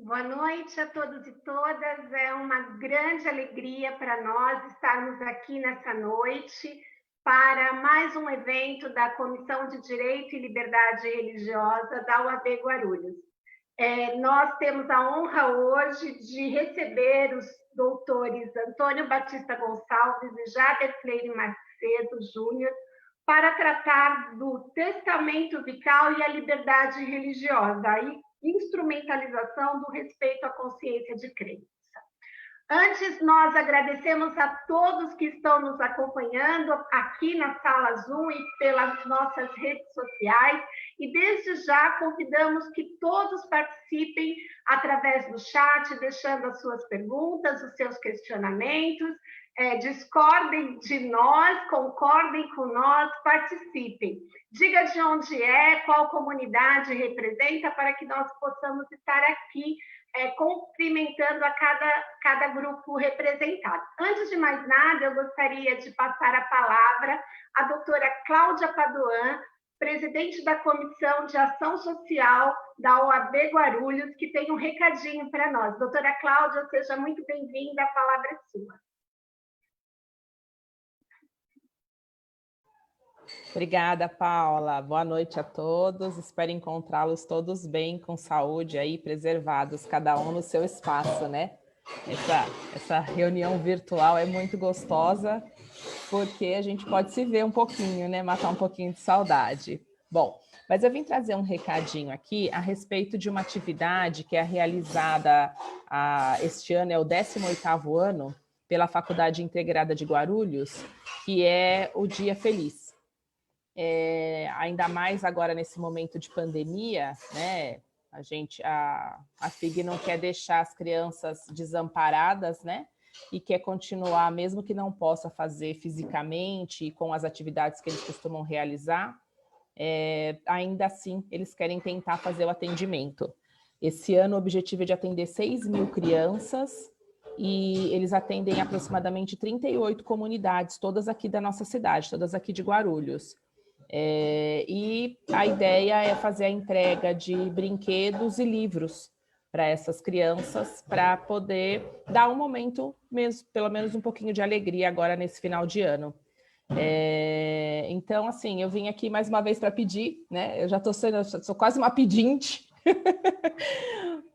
Boa noite a todos e todas. É uma grande alegria para nós estarmos aqui nessa noite para mais um evento da Comissão de Direito e Liberdade Religiosa da UAB Guarulhos. Nós temos a honra hoje de receber os doutores Antônio Batista Gonçalves e Jader Freire Macedo Júnior para tratar do testamento vical e a liberdade religiosa, a instrumentalização do respeito à consciência de crença. Antes, nós agradecemos a todos que estão nos acompanhando aqui na sala Zoom e pelas nossas redes sociais, e desde já convidamos que todos participem através do chat, deixando as suas perguntas, os seus questionamentos, discordem de nós, concordem com nós, participem. Diga de onde é, qual comunidade representa, para que nós possamos estar aqui cumprimentando a cada grupo representado. Antes de mais nada, eu gostaria de passar a palavra à doutora Cláudia Padoan, presidente da Comissão de Ação Social da OAB Guarulhos, que tem um recadinho para nós. Doutora Cláudia, seja muito bem-vinda, a palavra é sua. Obrigada, Paula. Boa noite a todos. Espero encontrá-los todos bem, com saúde aí, preservados, cada um no seu espaço, né? Essa reunião virtual é muito gostosa, porque a gente pode se ver um pouquinho, né? Matar um pouquinho de saudade. Bom, mas eu vim trazer um recadinho aqui a respeito de uma atividade que é realizada este ano, é o 18º ano, pela Faculdade Integrada de Guarulhos, que é o Dia Feliz. Ainda mais agora nesse momento de pandemia, né? A FIG não quer deixar as crianças desamparadas, né? E quer continuar, mesmo que não possa fazer fisicamente e com as atividades que eles costumam realizar, ainda assim eles querem tentar fazer o atendimento. Esse ano o objetivo é de atender 6.000 crianças e eles atendem aproximadamente 38 comunidades, todas aqui da nossa cidade, todas aqui de Guarulhos. E a ideia é fazer a entrega de brinquedos e livros para essas crianças, para poder dar um momento mesmo, pelo menos um pouquinho de alegria agora nesse final de ano. Então, assim, eu vim aqui mais uma vez para pedir, né? Eu sou quase uma pedinte.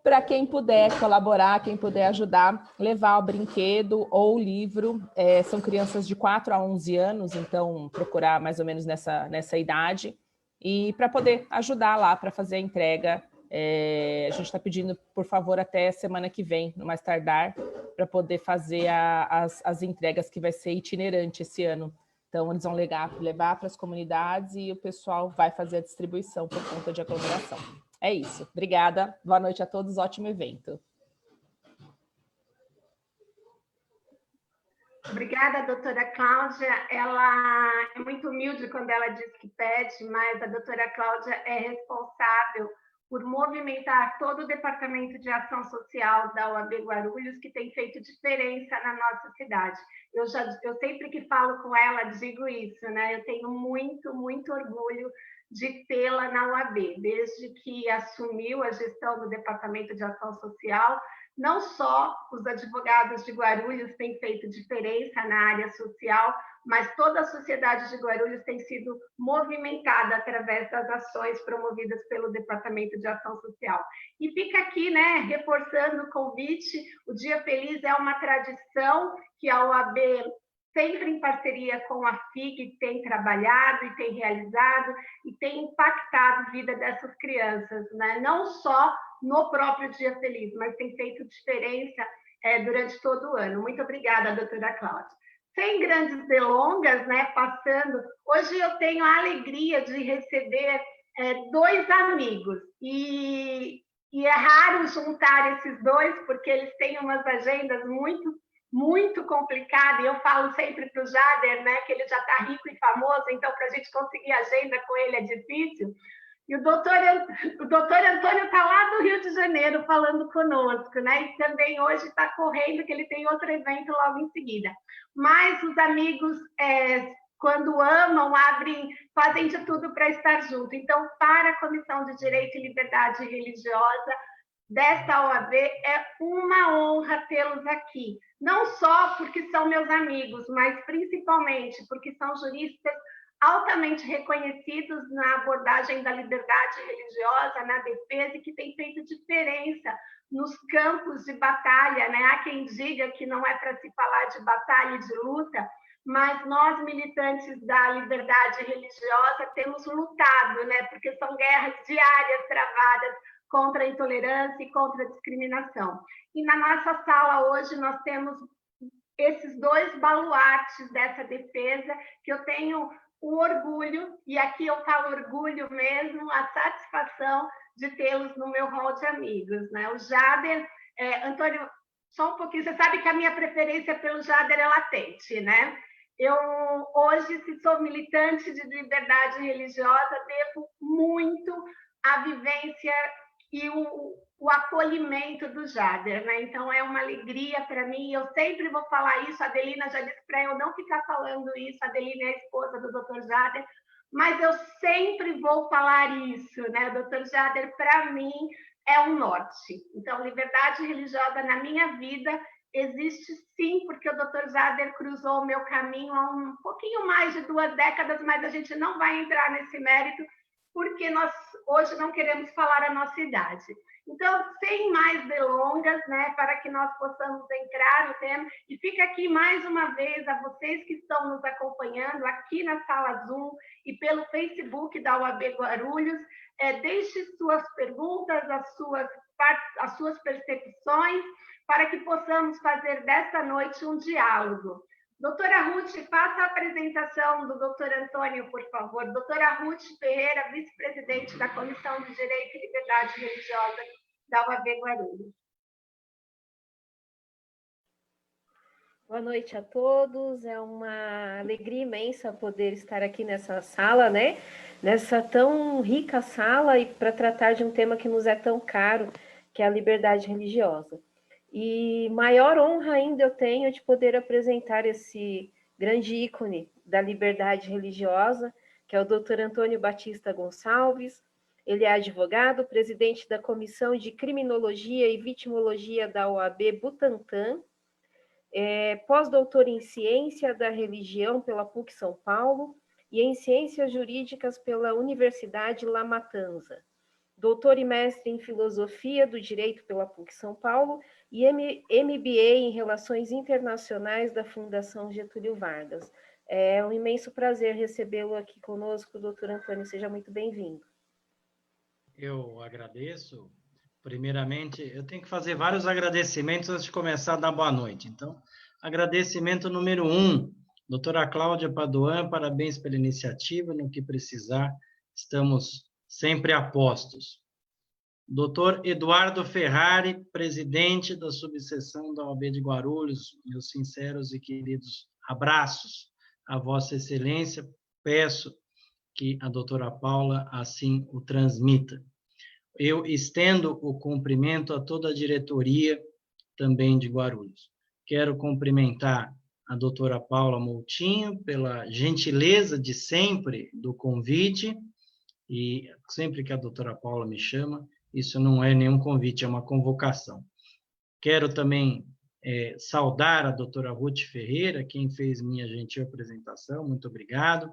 Para quem puder colaborar, quem puder ajudar, levar o brinquedo ou o livro. São crianças de 4 a 11 anos, então procurar mais ou menos nessa idade, e para poder ajudar lá para fazer a entrega. A gente está pedindo, por favor, até semana que vem, no mais tardar, para poder fazer as entregas, que vai ser itinerante esse ano. Então, eles vão levar para as comunidades e o pessoal vai fazer a distribuição por conta de aglomeração. É isso. Obrigada. Boa noite a todos. Ótimo evento. Obrigada, doutora Cláudia. Ela é muito humilde quando ela diz que pede, mas a doutora Cláudia é responsável por movimentar todo o Departamento de Ação Social da OAB Guarulhos, que tem feito diferença na nossa cidade. Eu sempre que falo com ela, digo isso, né? Eu tenho muito, muito orgulho de tê-la na OAB, desde que assumiu a gestão do Departamento de Ação Social. Não só os advogados de Guarulhos têm feito diferença na área social, mas toda a sociedade de Guarulhos tem sido movimentada através das ações promovidas pelo Departamento de Ação Social. E fica aqui, né, reforçando o convite. O Dia Feliz é uma tradição que a OAB, sempre em parceria com a FIG, tem trabalhado e tem realizado e tem impactado a vida dessas crianças, né? Não só no próprio Dia Feliz, mas tem feito diferença durante todo o ano. Muito obrigada, doutora Cláudia. Sem grandes delongas, né, passando, hoje eu tenho a alegria de receber 2 amigos, e é raro juntar esses dois, porque eles têm umas agendas muito complicada, e eu falo sempre para o Jader, né, que ele já está rico e famoso, então para a gente conseguir agenda com ele é difícil. E o doutor Antônio está lá do Rio de Janeiro falando conosco, né? E também hoje está correndo, que ele tem outro evento logo em seguida. Mas os amigos, quando amam, fazem de tudo para estar junto. Então, para a Comissão de Direito e Liberdade Religiosa, desta OAB, é uma honra tê-los aqui. Não só porque são meus amigos, mas principalmente porque são juristas altamente reconhecidos na abordagem da liberdade religiosa, na defesa, e que têm feito diferença nos campos de batalha, né? Há quem diga que não é para se falar de batalha e de luta, mas nós, militantes da liberdade religiosa, temos lutado, né? Porque são guerras diárias travadas contra a intolerância e contra a discriminação. E na nossa sala hoje nós temos esses dois baluartes dessa defesa, que eu tenho o orgulho, e aqui eu falo orgulho mesmo, a satisfação de tê-los no meu hall de amigos, né? O Jader, Antônio, só um pouquinho, você sabe que a minha preferência pelo Jader é latente, né? Eu, hoje, se sou militante de liberdade religiosa, devo muito à vivência e o acolhimento do Jader, né? Então, é uma alegria para mim, eu sempre vou falar isso, a Adelina já disse para eu não ficar falando isso, a Adelina é a esposa do Dr. Jader, mas eu sempre vou falar isso, né? O Dr. Jader, para mim, é um norte. Então, liberdade religiosa na minha vida existe sim, porque o Dr. Jader cruzou o meu caminho há um pouquinho mais de 2 décadas, mas a gente não vai entrar nesse mérito, porque nós hoje não queremos falar a nossa idade. Então, sem mais delongas, né, para que nós possamos entrar no tema, e fica aqui mais uma vez a vocês que estão nos acompanhando aqui na sala Zoom e pelo Facebook da UAB Guarulhos, deixe suas perguntas, as suas percepções, para que possamos fazer desta noite um diálogo. Doutora Ruth, faça a apresentação do doutor Antônio, por favor. Doutora Ruth Ferreira, vice-presidente da Comissão de Direito e Liberdade Religiosa da UAB Guarulhos. Boa noite a todos, é uma alegria imensa poder estar aqui nessa sala, né? Nessa tão rica sala, e para tratar de um tema que nos é tão caro, que é a liberdade religiosa. E maior honra ainda eu tenho de poder apresentar esse grande ícone da liberdade religiosa, que é o Dr. Antônio Batista Gonçalves. Ele é advogado, presidente da Comissão de Criminologia e Vitimologia da OAB Butantã, pós-doutor em Ciência da Religião pela PUC São Paulo e em Ciências Jurídicas pela Universidade La Matanza. Doutor e mestre em Filosofia do Direito pela PUC São Paulo e MBA em Relações Internacionais da Fundação Getúlio Vargas. É um imenso prazer recebê-lo aqui conosco, doutor Antônio, seja muito bem-vindo. Eu agradeço. Primeiramente, eu tenho que fazer vários agradecimentos antes de começar a dar boa noite. Então, agradecimento número 1, doutora Cláudia Padoan, parabéns pela iniciativa, no que precisar, estamos sempre a postos. Doutor Eduardo Ferrari, presidente da subseção da OAB de Guarulhos, meus sinceros e queridos abraços a Vossa Excelência, peço que a doutora Paula assim o transmita. Eu estendo o cumprimento a toda a diretoria também de Guarulhos. Quero cumprimentar a doutora Paula Moutinho pela gentileza de sempre do convite, e sempre que a doutora Paula me chama, isso não é nenhum convite, é uma convocação. Quero também saudar a doutora Ruth Ferreira, quem fez minha gentil apresentação, muito obrigado.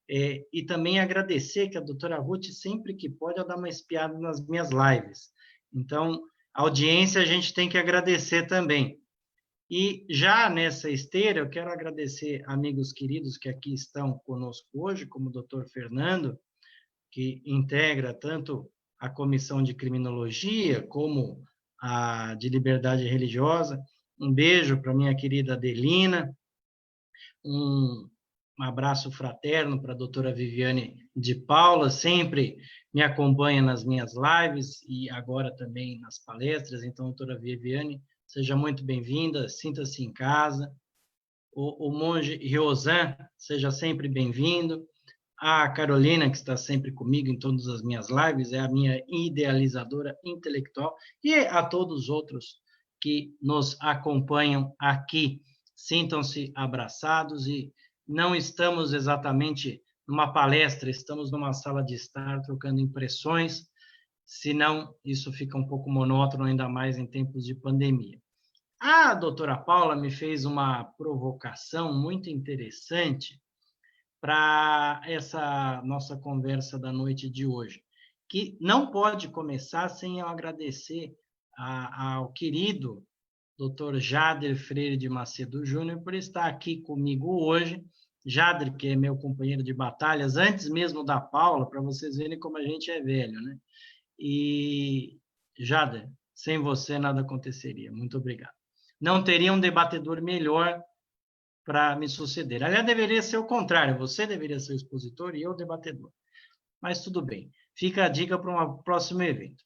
E também agradecer que a doutora Ruth, sempre que pode, ela dá uma espiada nas minhas lives. Então, a audiência a gente tem que agradecer também. E já nessa esteira, eu quero agradecer amigos queridos que aqui estão conosco hoje, como o doutor Fernando, que integra tanto a Comissão de Criminologia como a de Liberdade Religiosa. Um beijo para minha querida Adelina, um abraço fraterno para a doutora Viviane de Paula, sempre me acompanha nas minhas lives e agora também nas palestras. Então, doutora Viviane, seja muito bem-vinda, sinta-se em casa. O monge Riosan, seja sempre bem-vindo. A Carolina, que está sempre comigo em todas as minhas lives, é a minha idealizadora intelectual, e a todos os outros que nos acompanham aqui. Sintam-se abraçados e não estamos exatamente numa palestra, estamos numa sala de estar trocando impressões, senão isso fica um pouco monótono, ainda mais em tempos de pandemia. A doutora Paula me fez uma provocação muito interessante para essa nossa conversa da noite de hoje, que não pode começar sem eu agradecer ao querido Dr. Jader Freire de Macedo Júnior por estar aqui comigo hoje. Jader, que é meu companheiro de batalhas, antes mesmo da Paula, para vocês verem como a gente é velho, né? E, Jader, sem você nada aconteceria. Muito obrigado. Não teria um debatedor melhor para me suceder. Aliás, deveria ser o contrário. Você deveria ser o expositor e eu o debatedor. Mas tudo bem. Fica a dica para um próximo evento.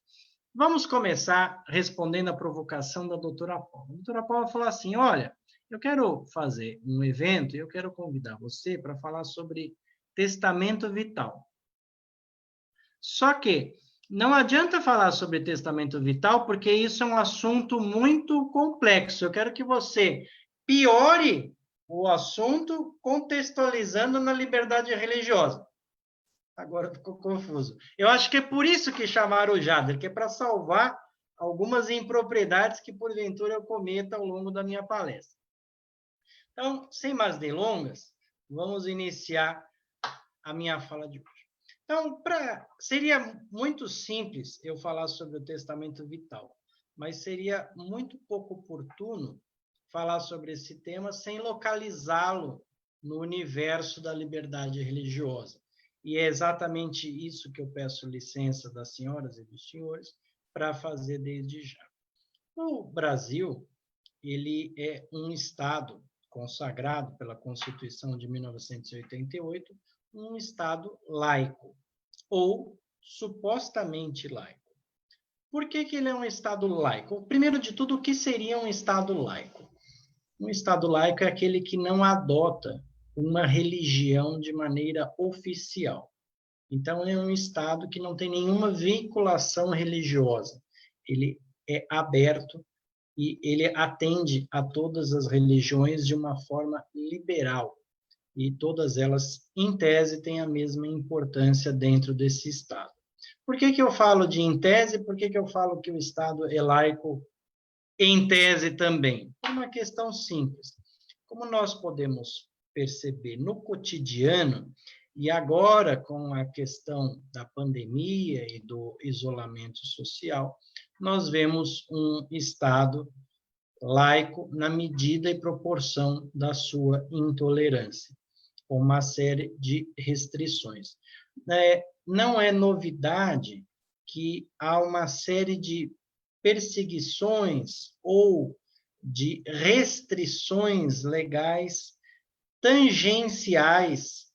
Vamos começar respondendo a provocação da doutora Paula. A doutora Paula falou assim, olha, eu quero fazer um evento e eu quero convidar você para falar sobre testamento vital. Só que não adianta falar sobre testamento vital, porque isso é um assunto muito complexo. Eu quero que você piore o assunto contextualizando na liberdade religiosa. Agora ficou confuso. Eu acho que é por isso que chamaram o Jader, que é para salvar algumas impropriedades que, porventura, eu cometa ao longo da minha palestra. Então, sem mais delongas, vamos iniciar a minha fala de hoje. Então, seria muito simples eu falar sobre o testamento vital, mas seria muito pouco oportuno falar sobre esse tema sem localizá-lo no universo da liberdade religiosa. E é exatamente isso que eu peço licença das senhoras e dos senhores para fazer desde já. O Brasil, ele é um Estado consagrado pela Constituição de 1988, um Estado laico, ou supostamente laico. Por que ele é um Estado laico? Primeiro de tudo, o que seria um Estado laico? Um Estado laico é aquele que não adota uma religião de maneira oficial. Então, é um Estado que não tem nenhuma vinculação religiosa. Ele é aberto e ele atende a todas as religiões de uma forma liberal. E todas elas, em tese, têm a mesma importância dentro desse Estado. Por que eu falo de em tese? Por que eu falo que o Estado é laico em tese também? Por uma questão simples. Como nós podemos perceber no cotidiano, e agora com a questão da pandemia e do isolamento social, nós vemos um Estado laico na medida e proporção da sua intolerância, com uma série de restrições. Não é novidade que há uma série de perseguições ou de restrições legais tangenciais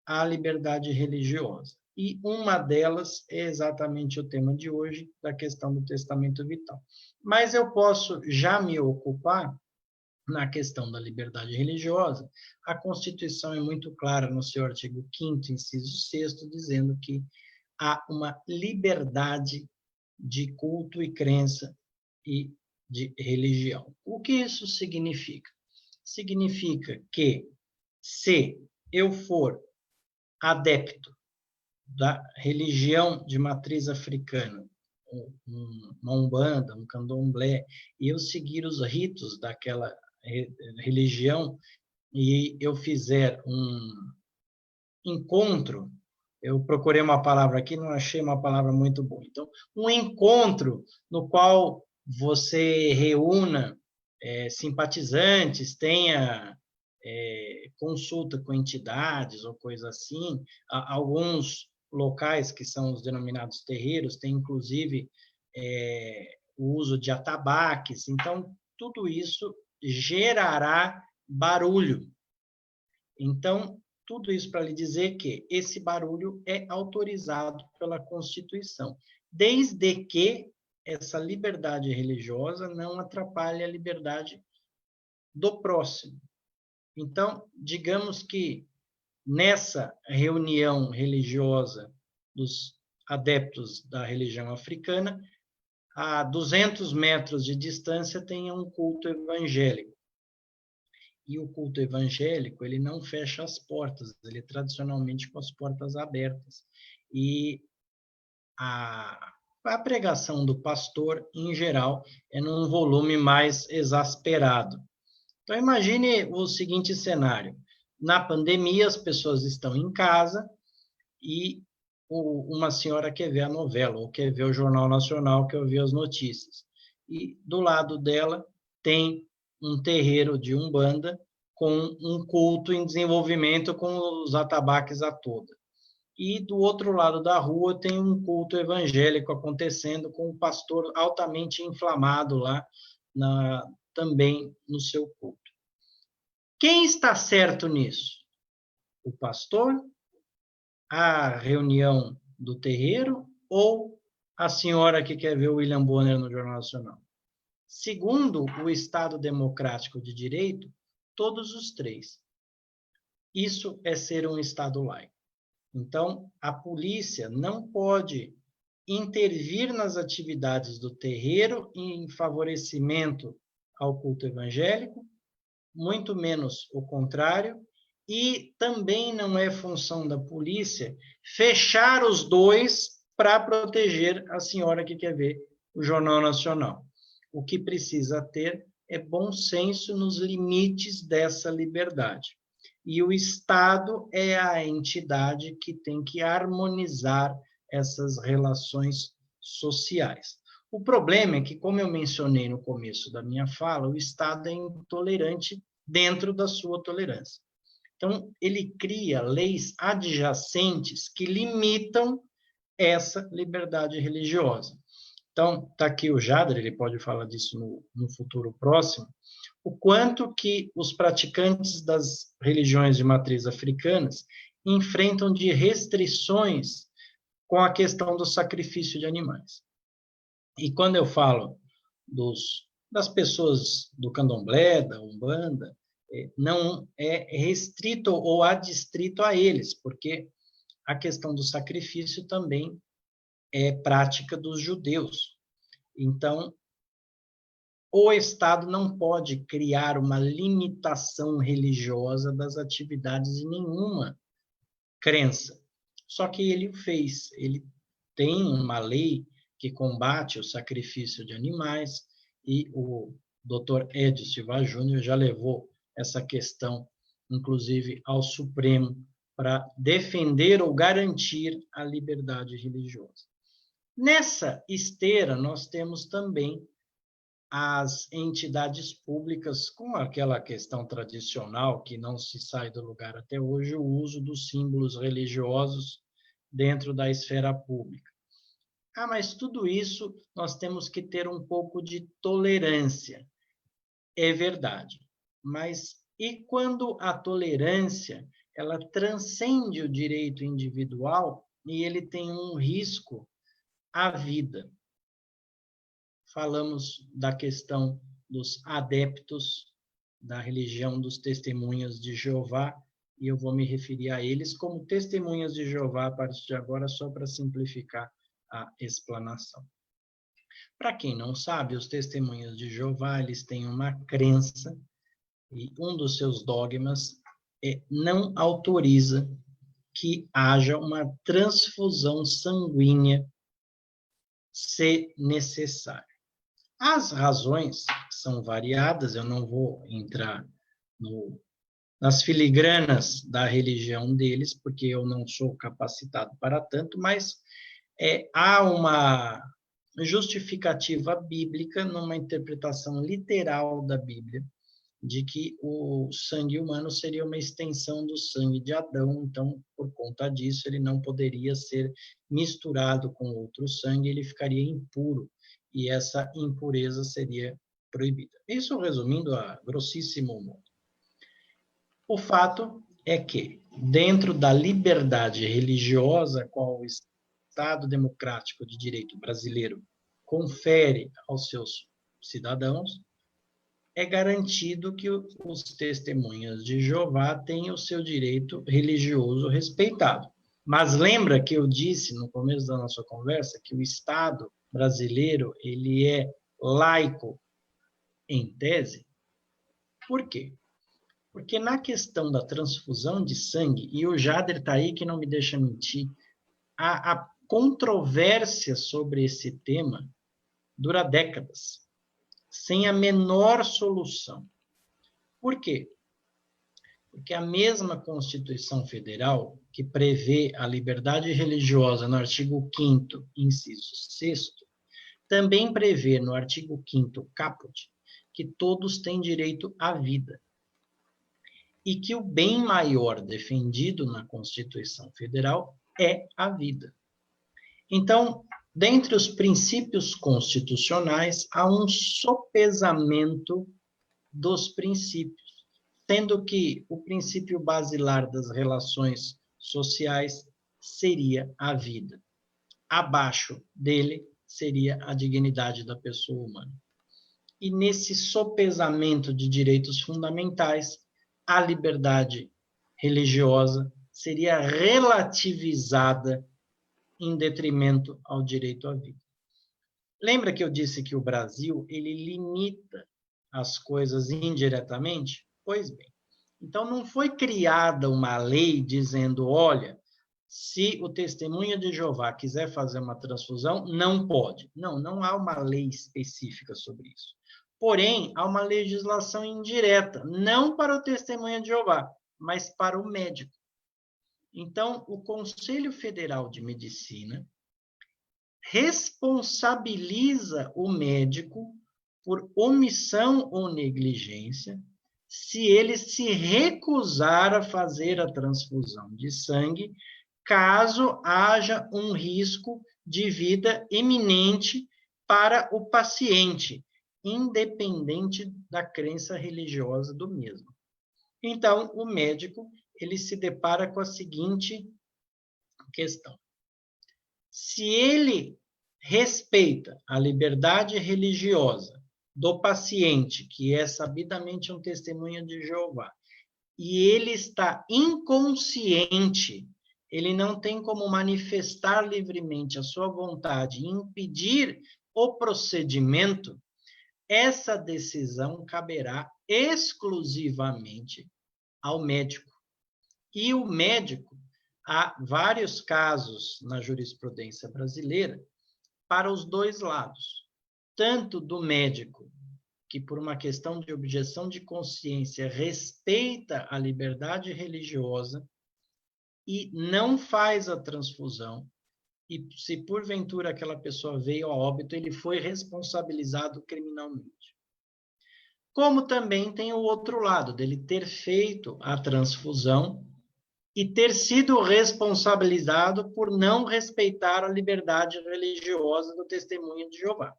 à liberdade religiosa. E uma delas é exatamente o tema de hoje, da questão do testamento vital. Mas eu posso já me ocupar na questão da liberdade religiosa. A Constituição é muito clara no seu artigo 5º, inciso 6º, dizendo que há uma liberdade de culto e crença e de religião. O que isso significa? Significa que, se eu for adepto da religião de matriz africana, uma umbanda, um candomblé, e eu seguir os ritos daquela religião, e eu fizer um encontro, eu procurei uma palavra aqui, não achei uma palavra muito boa. Então, um encontro no qual você reúna simpatizantes, tenha consulta com entidades ou coisa assim. Alguns locais, que são os denominados terreiros, têm inclusive o uso de atabaques. Então, tudo isso gerará barulho. Então, tudo isso para lhe dizer que esse barulho é autorizado pela Constituição, desde que essa liberdade religiosa não atrapalhe a liberdade do próximo. Então, digamos que nessa reunião religiosa dos adeptos da religião africana, a 200 metros de distância tem um culto evangélico. E o culto evangélico, ele não fecha as portas, ele é tradicionalmente com as portas abertas. E A pregação do pastor, em geral, é num volume mais exasperado. Então, imagine o seguinte cenário. Na pandemia, as pessoas estão em casa e uma senhora quer ver a novela, ou quer ver o Jornal Nacional, quer ouvir as notícias. E do lado dela tem um terreiro de Umbanda com um culto em desenvolvimento com os atabaques a toda. E do outro lado da rua tem um culto evangélico acontecendo com um pastor altamente inflamado lá também no seu culto. Quem está certo nisso? O pastor, a reunião do terreiro ou a senhora que quer ver o William Bonner no Jornal Nacional? Segundo o Estado Democrático de Direito, todos os três. Isso é ser um Estado laico. Então, a polícia não pode intervir nas atividades do terreiro em favorecimento ao culto evangélico, muito menos o contrário, e também não é função da polícia fechar os dois para proteger a senhora que quer ver o Jornal Nacional. O que precisa ter é bom senso nos limites dessa liberdade. E o Estado é a entidade que tem que harmonizar essas relações sociais. O problema é que, como eu mencionei no começo da minha fala, o Estado é intolerante dentro da sua tolerância. Então, ele cria leis adjacentes que limitam essa liberdade religiosa. Então, está aqui o Jader, ele pode falar disso no futuro próximo, o quanto que os praticantes das religiões de matriz africanas enfrentam de restrições com a questão do sacrifício de animais. E quando eu falo das pessoas do candomblé, da umbanda, não é restrito ou adstrito a eles, porque a questão do sacrifício também é prática dos judeus. Então, o Estado não pode criar uma limitação religiosa das atividades de nenhuma crença. Só que ele o fez. Ele tem uma lei que combate o sacrifício de animais e o Dr. Edio Silva Júnior já levou essa questão, inclusive, ao Supremo para defender ou garantir a liberdade religiosa. Nessa esteira, nós temos também as entidades públicas, com aquela questão tradicional que não se sai do lugar até hoje, o uso dos símbolos religiosos dentro da esfera pública. Mas tudo isso nós temos que ter um pouco de tolerância. É verdade. Mas e quando a tolerância ela transcende o direito individual e ele tem um risco à vida? Falamos da questão dos adeptos da religião dos testemunhas de Jeová, e eu vou me referir a eles como testemunhas de Jeová a partir de agora, só para simplificar a explanação. Para quem não sabe, os testemunhas de Jeová, eles têm uma crença, e um dos seus dogmas não autoriza que haja uma transfusão sanguínea se necessário. As razões são variadas, eu não vou entrar nas filigranas da religião deles, porque eu não sou capacitado para tanto, mas há uma justificativa bíblica, numa interpretação literal da Bíblia, de que o sangue humano seria uma extensão do sangue de Adão, então, por conta disso, ele não poderia ser misturado com outro sangue, ele ficaria impuro, e essa impureza seria proibida. Isso resumindo a grossíssimo modo. O fato é que, dentro da liberdade religiosa, qual o Estado Democrático de Direito brasileiro confere aos seus cidadãos, é garantido que os testemunhas de Jeová tenham o seu direito religioso respeitado. Mas lembra que eu disse no começo da nossa conversa que o Estado brasileiro ele é laico em tese? Por quê? Porque na questão da transfusão de sangue, e o Jader está aí que não me deixa mentir, controvérsia sobre esse tema dura décadas, sem a menor solução. Por quê? Porque a mesma Constituição Federal, que prevê a liberdade religiosa no artigo 5º, inciso 6º, também prevê no artigo 5º, caput, que todos têm direito à vida. E que o bem maior defendido na Constituição Federal é a vida. Então, dentre os princípios constitucionais, há um sopesamento dos princípios, sendo que o princípio basilar das relações sociais seria a vida. Abaixo dele seria a dignidade da pessoa humana. E nesse sopesamento de direitos fundamentais, a liberdade religiosa seria relativizada em detrimento ao direito à vida. Lembra que eu disse que o Brasil, ele limita as coisas indiretamente? Pois bem, então não foi criada uma lei dizendo, olha, se o testemunha de Jeová quiser fazer uma transfusão, não pode. Não, não há uma lei específica sobre isso. Porém, há uma legislação indireta, não para o testemunha de Jeová, mas para o médico. Então, o Conselho Federal de Medicina responsabiliza o médico por omissão ou negligência se ele se recusar a fazer a transfusão de sangue, caso haja um risco de vida iminente para o paciente, independente da crença religiosa do mesmo. Então, o médico, ele se depara com a seguinte questão. Se ele respeita a liberdade religiosa do paciente, que é sabidamente um testemunha de Jeová, e ele está inconsciente, ele não tem como manifestar livremente a sua vontade e impedir o procedimento, essa decisão caberá exclusivamente ao médico. E o médico, há vários casos na jurisprudência brasileira para os dois lados, tanto do médico, que por uma questão de objeção de consciência respeita a liberdade religiosa e não faz a transfusão, e se porventura aquela pessoa veio a óbito, ele foi responsabilizado criminalmente. Como também tem o outro lado, dele ter feito a transfusão e ter sido responsabilizado por não respeitar a liberdade religiosa do testemunho de Jeová.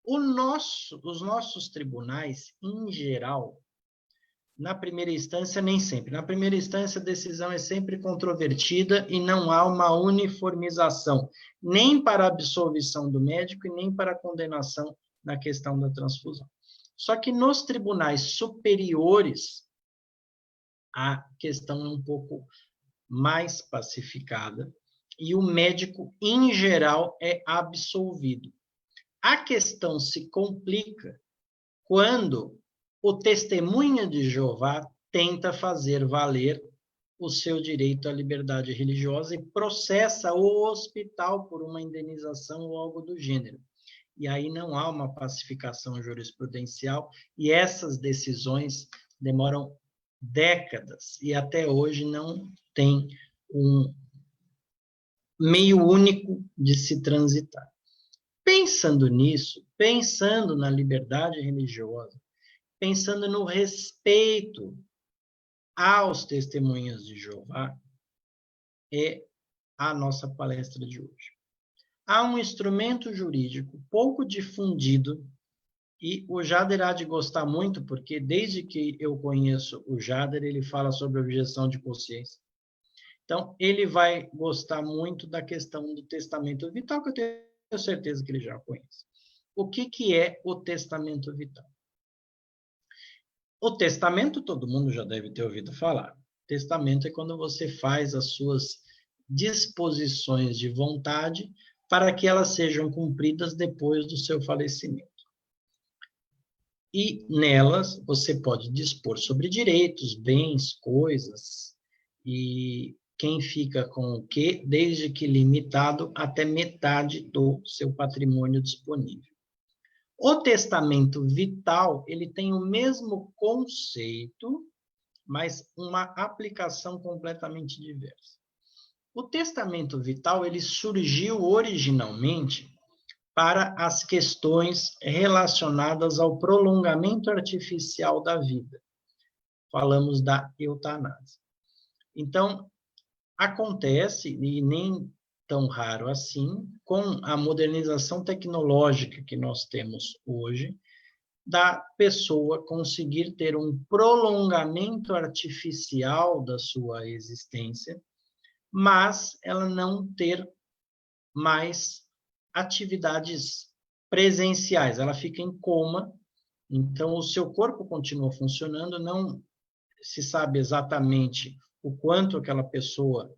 Os nossos tribunais, em geral, na primeira instância, nem sempre. Na primeira instância, a decisão é sempre controvertida e não há uma uniformização, nem para a absolvição do médico e nem para a condenação na questão da transfusão. Só que nos tribunais superiores, a questão é um pouco mais pacificada e o médico, em geral, é absolvido. A questão se complica quando o testemunha de Jeová tenta fazer valer o seu direito à liberdade religiosa e processa o hospital por uma indenização ou algo do gênero. E aí não há uma pacificação jurisprudencial e essas decisões demoram décadas e até hoje não tem um meio único de se transitar. Pensando nisso, pensando na liberdade religiosa, pensando no respeito aos testemunhas de Jeová, é a nossa palestra de hoje. Há um instrumento jurídico pouco difundido, e o Jader há de gostar muito, porque desde que eu conheço o Jader, ele fala sobre objeção de consciência. Então, ele vai gostar muito da questão do testamento vital, que eu tenho certeza que ele já conhece. O que é o testamento vital? O testamento, todo mundo já deve ter ouvido falar. Testamento é quando você faz as suas disposições de vontade para que elas sejam cumpridas depois do seu falecimento. E nelas você pode dispor sobre direitos, bens, coisas, e quem fica com o quê, desde que limitado até metade do seu patrimônio disponível. O testamento vital, ele tem o mesmo conceito, mas uma aplicação completamente diversa. O testamento vital, ele surgiu originalmente para as questões relacionadas ao prolongamento artificial da vida. Falamos da eutanásia. Então, acontece, e nem tão raro assim, com a modernização tecnológica que nós temos hoje, da pessoa conseguir ter um prolongamento artificial da sua existência, mas ela não ter mais atividades presenciais, ela fica em coma, então o seu corpo continua funcionando, não se sabe exatamente o quanto aquela pessoa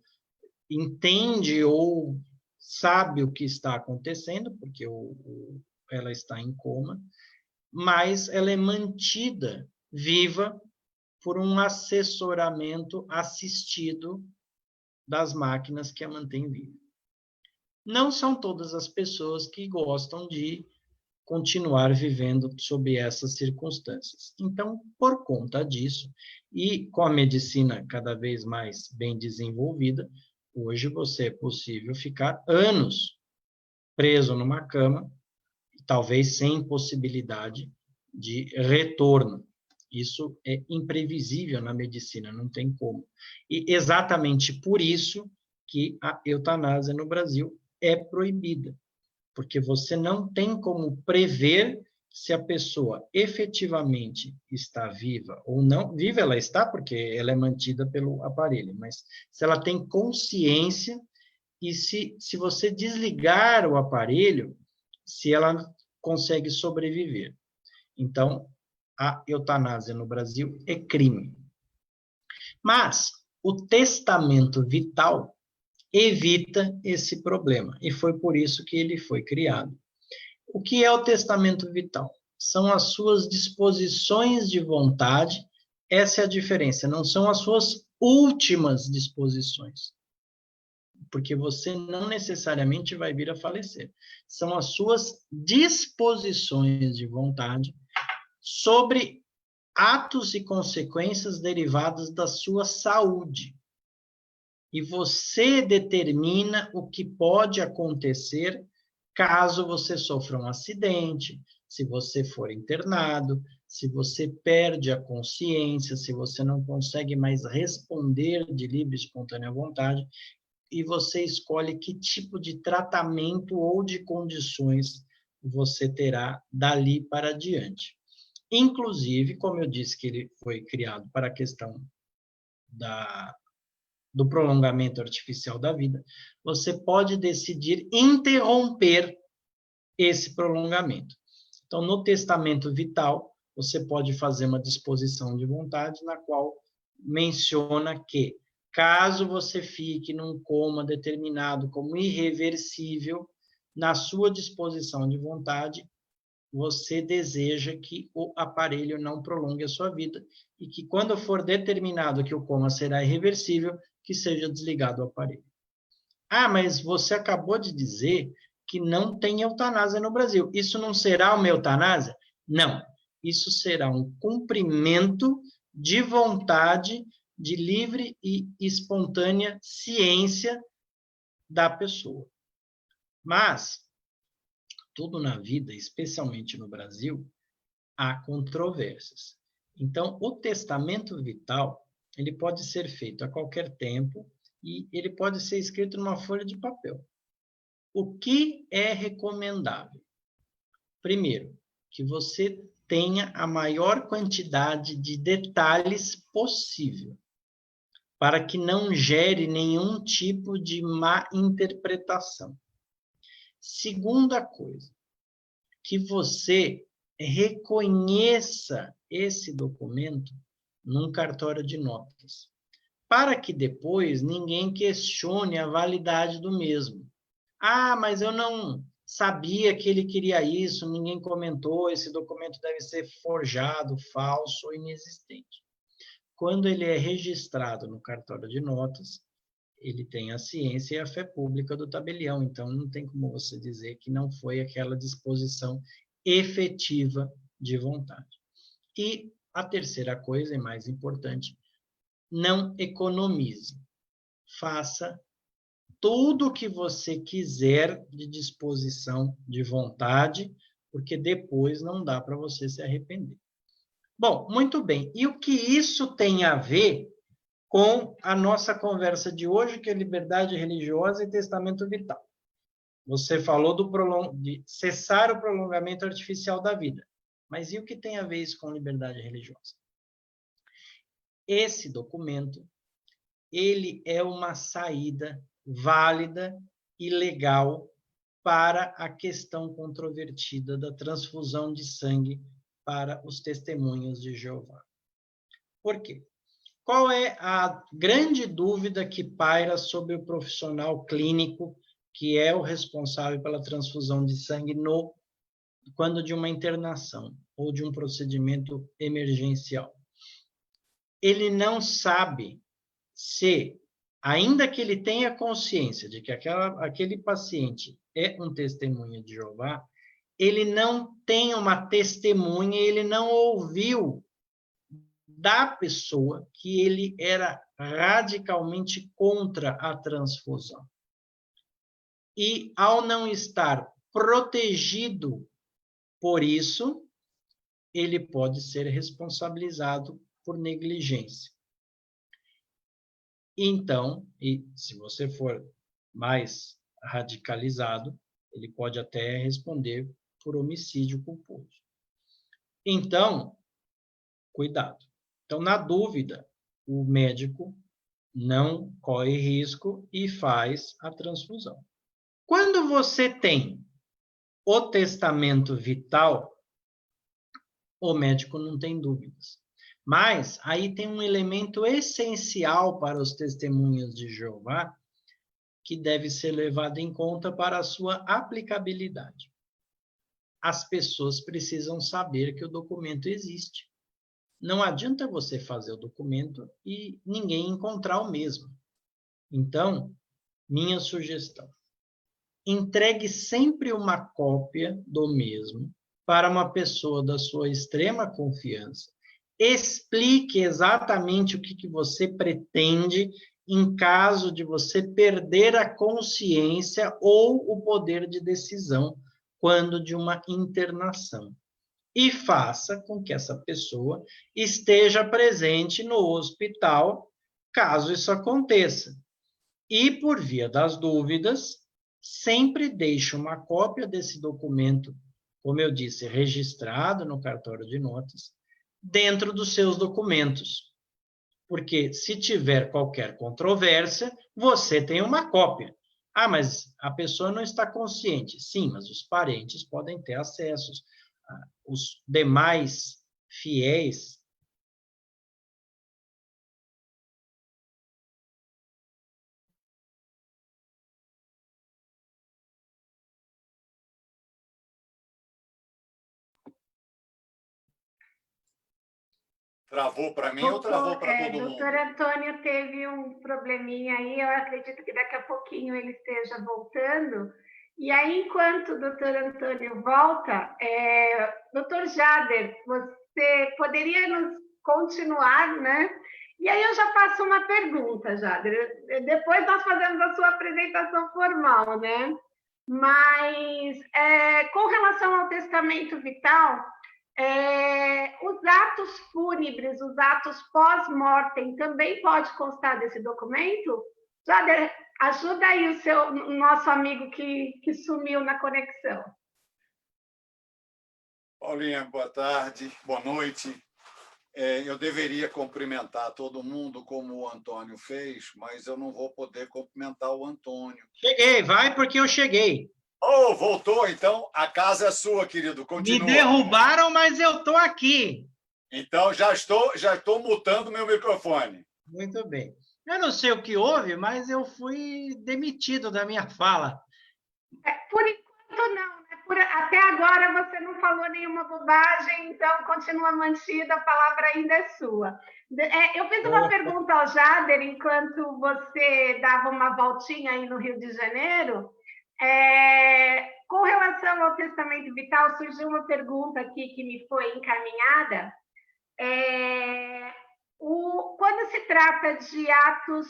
entende ou sabe o que está acontecendo, porque ela está em coma, mas ela é mantida viva por um assessoramento assistido das máquinas que a mantêm viva. Não são todas as pessoas que gostam de continuar vivendo sob essas circunstâncias. Então, por conta disso, e com a medicina cada vez mais bem desenvolvida, hoje você é possível ficar anos preso numa cama, talvez sem possibilidade de retorno. Isso é imprevisível na medicina, não tem como. E exatamente por isso que a eutanásia no Brasil é proibida, porque você não tem como prever se a pessoa efetivamente está viva ou não. Viva ela está, porque ela é mantida pelo aparelho, mas se ela tem consciência e se você desligar o aparelho, se ela consegue sobreviver. Então, a eutanásia no Brasil é crime. Mas o testamento vital evita esse problema, e foi por isso que ele foi criado. O que é o testamento vital? São as suas disposições de vontade, essa é a diferença, não são as suas últimas disposições, porque você não necessariamente vai vir a falecer. São as suas disposições de vontade sobre atos e consequências derivados da sua saúde. E você determina o que pode acontecer caso você sofra um acidente, se você for internado, se você perde a consciência, se você não consegue mais responder de livre e espontânea vontade, e você escolhe que tipo de tratamento ou de condições você terá dali para diante. Inclusive, como eu disse que ele foi criado para a questão do prolongamento artificial da vida, você pode decidir interromper esse prolongamento. Então, no testamento vital, você pode fazer uma disposição de vontade na qual menciona que, caso você fique num coma determinado como irreversível, na sua disposição de vontade, você deseja que o aparelho não prolongue a sua vida e que, quando for determinado que o coma será irreversível, que seja desligado o aparelho. Ah, mas você acabou de dizer que não tem eutanásia no Brasil. Isso não será uma eutanásia? Não. Isso será um cumprimento de vontade, de livre e espontânea ciência da pessoa. Mas tudo na vida, especialmente no Brasil, há controvérsias. Então, o testamento vital, ele pode ser feito a qualquer tempo e ele pode ser escrito numa folha de papel. O que é recomendável? Primeiro, que você tenha a maior quantidade de detalhes possível, para que não gere nenhum tipo de má interpretação. Segunda coisa, que você reconheça esse documento num cartório de notas, para que depois ninguém questione a validade do mesmo. Ah, mas eu não sabia que ele queria isso, ninguém comentou, esse documento deve ser forjado, falso ou inexistente. Quando ele é registrado no cartório de notas, ele tem a ciência e a fé pública do tabelião, então não tem como você dizer que não foi aquela disposição efetiva de vontade. E a terceira coisa, e mais importante, não economize. Faça tudo o que você quiser de disposição de vontade, porque depois não dá para você se arrepender. Bom, muito bem. E o que isso tem a ver com a nossa conversa de hoje, que é liberdade religiosa e testamento vital? Você falou de cessar o prolongamento artificial da vida. Mas e o que tem a ver isso com liberdade religiosa? Esse documento, ele é uma saída válida e legal para a questão controvertida da transfusão de sangue para os testemunhos de Jeová. Por quê? Qual é a grande dúvida que paira sobre o profissional clínico que é o responsável pela transfusão de sangue quando de uma internação ou de um procedimento emergencial? Ele não sabe se, ainda que ele tenha consciência de que aquele paciente é um testemunha de Jeová, ele não tem uma testemunha, ele não ouviu da pessoa que ele era radicalmente contra a transfusão. E, ao não estar protegido por isso, ele pode ser responsabilizado por negligência. Então, e se você for mais radicalizado, ele pode até responder por homicídio culposo. Então, cuidado. Então, na dúvida, o médico não corre risco e faz a transfusão. Quando você tem o testamento vital, o médico não tem dúvidas. Mas aí tem um elemento essencial para os testemunhos de Jeová que deve ser levado em conta para a sua aplicabilidade. As pessoas precisam saber que o documento existe. Não adianta você fazer o documento e ninguém encontrar o mesmo. Então, minha sugestão: entregue sempre uma cópia do mesmo para uma pessoa da sua extrema confiança. Explique exatamente o que você pretende em caso de você perder a consciência ou o poder de decisão quando de uma internação. E faça com que essa pessoa esteja presente no hospital, caso isso aconteça. E, por via das dúvidas, sempre deixe uma cópia desse documento, como eu disse, registrado no cartório de notas, dentro dos seus documentos. Porque, se tiver qualquer controvérsia, você tem uma cópia. Ah, mas a pessoa não está consciente. Sim, mas os parentes podem ter acessos. Os demais fiéis Travou para mim ou travou para todo mundo? Doutor Antônio teve um probleminha aí, eu acredito que daqui a pouquinho ele esteja voltando. E aí, enquanto o doutor Antônio volta, doutor Jader, você poderia nos continuar, né? E aí eu já faço uma pergunta, Jader. Depois nós fazemos a sua apresentação formal, né? Mas, com relação ao testamento vital, os atos fúnebres, os atos pós-mortem, também pode constar desse documento? Jader, ajuda aí o nosso amigo que sumiu na conexão. Paulinha, boa tarde, boa noite. Eu deveria cumprimentar todo mundo como o Antônio fez, mas eu não vou poder cumprimentar o Antônio. Cheguei, vai porque eu cheguei. Oh, voltou, então a casa é sua, querido. Continua. Me derrubaram, mas eu estou aqui. Então já estou mutando meu microfone. Muito bem. Eu não sei o que houve, mas eu fui demitido da minha fala. Por enquanto não, né? Até agora você não falou nenhuma bobagem, então continua mantida, a palavra ainda é sua. Eu fiz uma pergunta ao Jader enquanto você dava uma voltinha aí no Rio de Janeiro. Com relação ao testamento vital, surgiu uma pergunta aqui que me foi encaminhada. Quando se trata de atos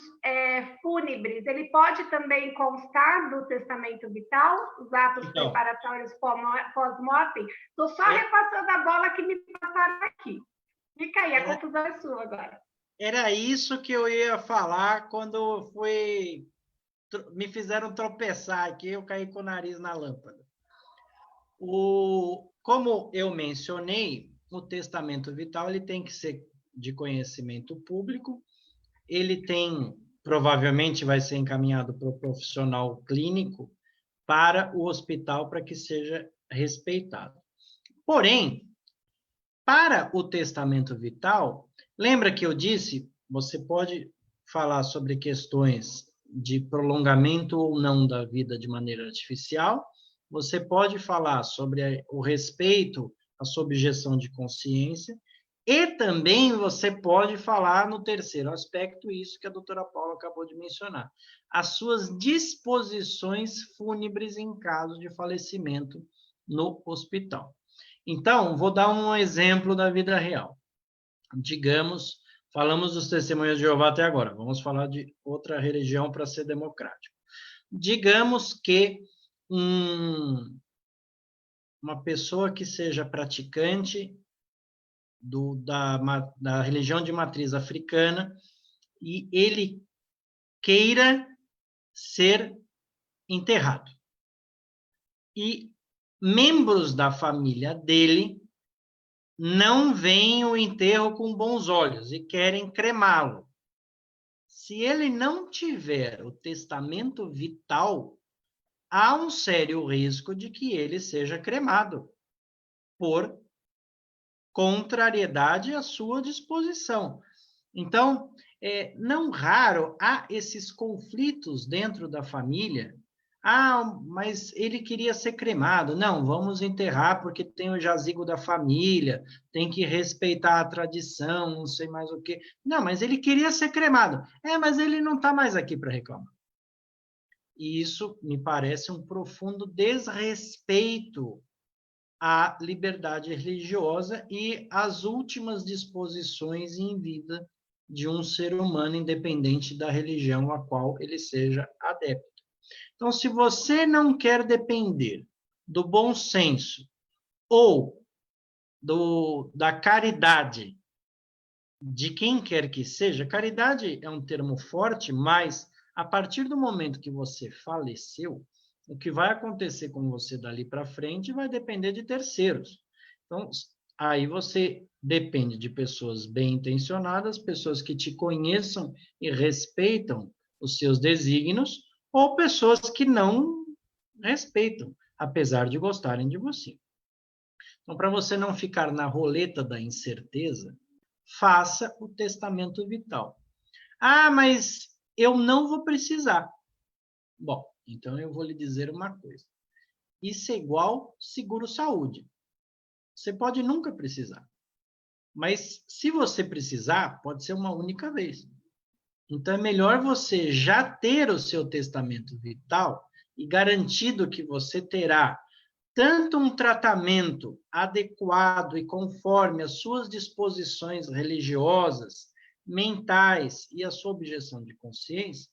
fúnebres, ele pode também constar do testamento vital, os atos preparatórios pós-mortem? Estou só repassando a bola que me passaram aqui. Fica aí, a confusão é sua agora. Era isso que eu ia falar quando me fizeram tropeçar aqui, eu caí com o nariz na lâmpada. Como eu mencionei, o testamento vital ele tem que ser de conhecimento público, ele provavelmente vai ser encaminhado para o profissional clínico, para o hospital, para que seja respeitado. Porém, para o testamento vital, lembra que eu disse, você pode falar sobre questões de prolongamento ou não da vida de maneira artificial, você pode falar sobre o respeito à sua objeção de consciência, e também você pode falar no terceiro aspecto, isso que a doutora Paula acabou de mencionar, as suas disposições fúnebres em caso de falecimento no hospital. Então, vou dar um exemplo da vida real. Digamos, falamos dos testemunhos de Jeová até agora, vamos falar de outra religião para ser democrático. Digamos que uma pessoa que seja praticante da religião de matriz africana e ele queira ser enterrado. E membros da família dele não veem o enterro com bons olhos e querem cremá-lo. Se ele não tiver o testamento vital, há um sério risco de que ele seja cremado por contrariedade à sua disposição. Então, não raro há esses conflitos dentro da família. Mas ele queria ser cremado. Não, vamos enterrar porque tem o jazigo da família, tem que respeitar a tradição, não sei mais o quê. Não, mas ele queria ser cremado. Mas ele não está mais aqui para reclamar. E isso me parece um profundo desrespeito à liberdade religiosa e às últimas disposições em vida de um ser humano, independente da religião a qual ele seja adepto. Então, se você não quer depender do bom senso ou da caridade de quem quer que seja, caridade é um termo forte, mas a partir do momento que você faleceu, o que vai acontecer com você dali para frente vai depender de terceiros. Então, aí você depende de pessoas bem intencionadas, pessoas que te conheçam e respeitam os seus desígnios, ou pessoas que não respeitam, apesar de gostarem de você. Então, para você não ficar na roleta da incerteza, faça o testamento vital. Mas eu não vou precisar. Bom, então eu vou lhe dizer uma coisa. Isso é igual seguro-saúde. Você pode nunca precisar. Mas se você precisar, pode ser uma única vez. Então, é melhor você já ter o seu testamento vital e garantido que você terá tanto um tratamento adequado e conforme as suas disposições religiosas, mentais e a sua objeção de consciência,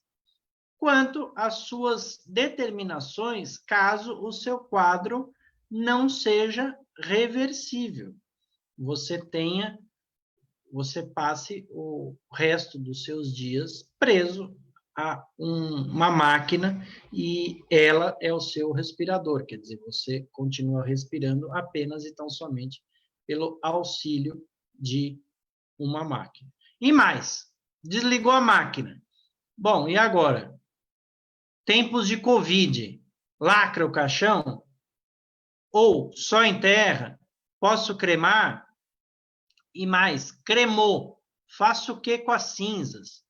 quanto as suas determinações caso o seu quadro não seja reversível. Você passe o resto dos seus dias preso a uma máquina e ela é o seu respirador, quer dizer, você continua respirando apenas e tão somente pelo auxílio de uma máquina. E mais, desligou a máquina. Bom, e agora? Tempos de Covid, lacra o caixão? Ou só enterra? Posso cremar? E mais, cremou, faço o que com as cinzas?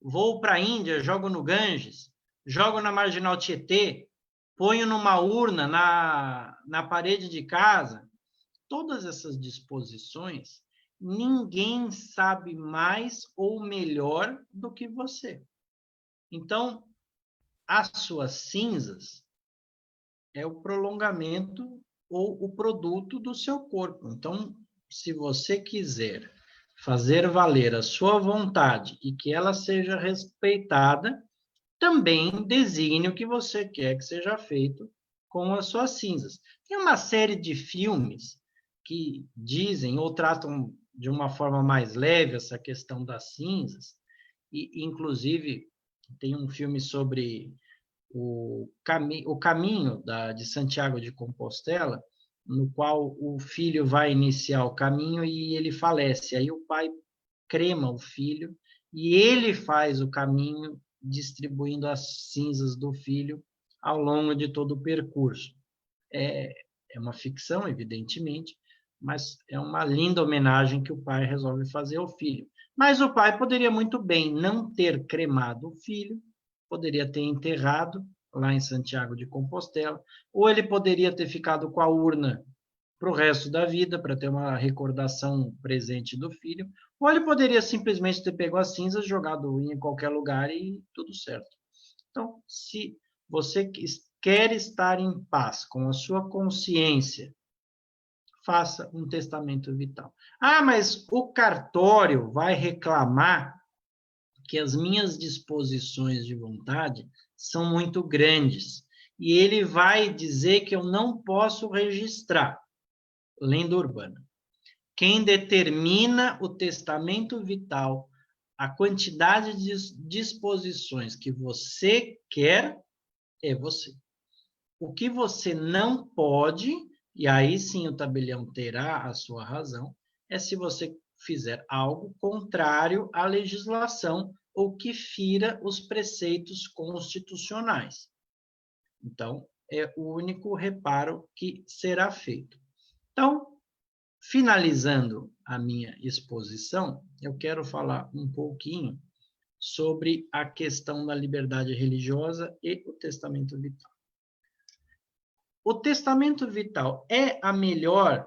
Vou para a Índia, jogo no Ganges, jogo na Marginal Tietê, ponho numa urna na parede de casa, todas essas disposições, ninguém sabe mais ou melhor do que você. Então, as suas cinzas é o prolongamento ou o produto do seu corpo. Então, se você quiser fazer valer a sua vontade e que ela seja respeitada, também designe o que você quer que seja feito com as suas cinzas. Tem uma série de filmes que dizem ou tratam de uma forma mais leve essa questão das cinzas, e inclusive tem um filme sobre o caminho de Santiago de Compostela, no qual o filho vai iniciar o caminho e ele falece. Aí o pai crema o filho e ele faz o caminho distribuindo as cinzas do filho ao longo de todo o percurso. É uma ficção, evidentemente, mas é uma linda homenagem que o pai resolve fazer ao filho. Mas o pai poderia muito bem não ter cremado o filho, poderia ter enterrado lá em Santiago de Compostela, ou ele poderia ter ficado com a urna para o resto da vida, para ter uma recordação presente do filho, ou ele poderia simplesmente ter pego as cinzas, jogado em qualquer lugar e tudo certo. Então, se você quer estar em paz com a sua consciência, faça um testamento vital. Ah, mas o cartório vai reclamar que as minhas disposições de vontade são muito grandes e ele vai dizer que eu não posso registrar. Lenda urbana. Quem determina o testamento vital, a quantidade de disposições que você quer, é você. O que você não pode, e aí sim o tabelião terá a sua razão, é se você fizer algo contrário à legislação ou que fira os preceitos constitucionais. Então, é o único reparo que será feito. Então, finalizando a minha exposição, eu quero falar um pouquinho sobre a questão da liberdade religiosa e o testamento vital. O testamento vital é a melhor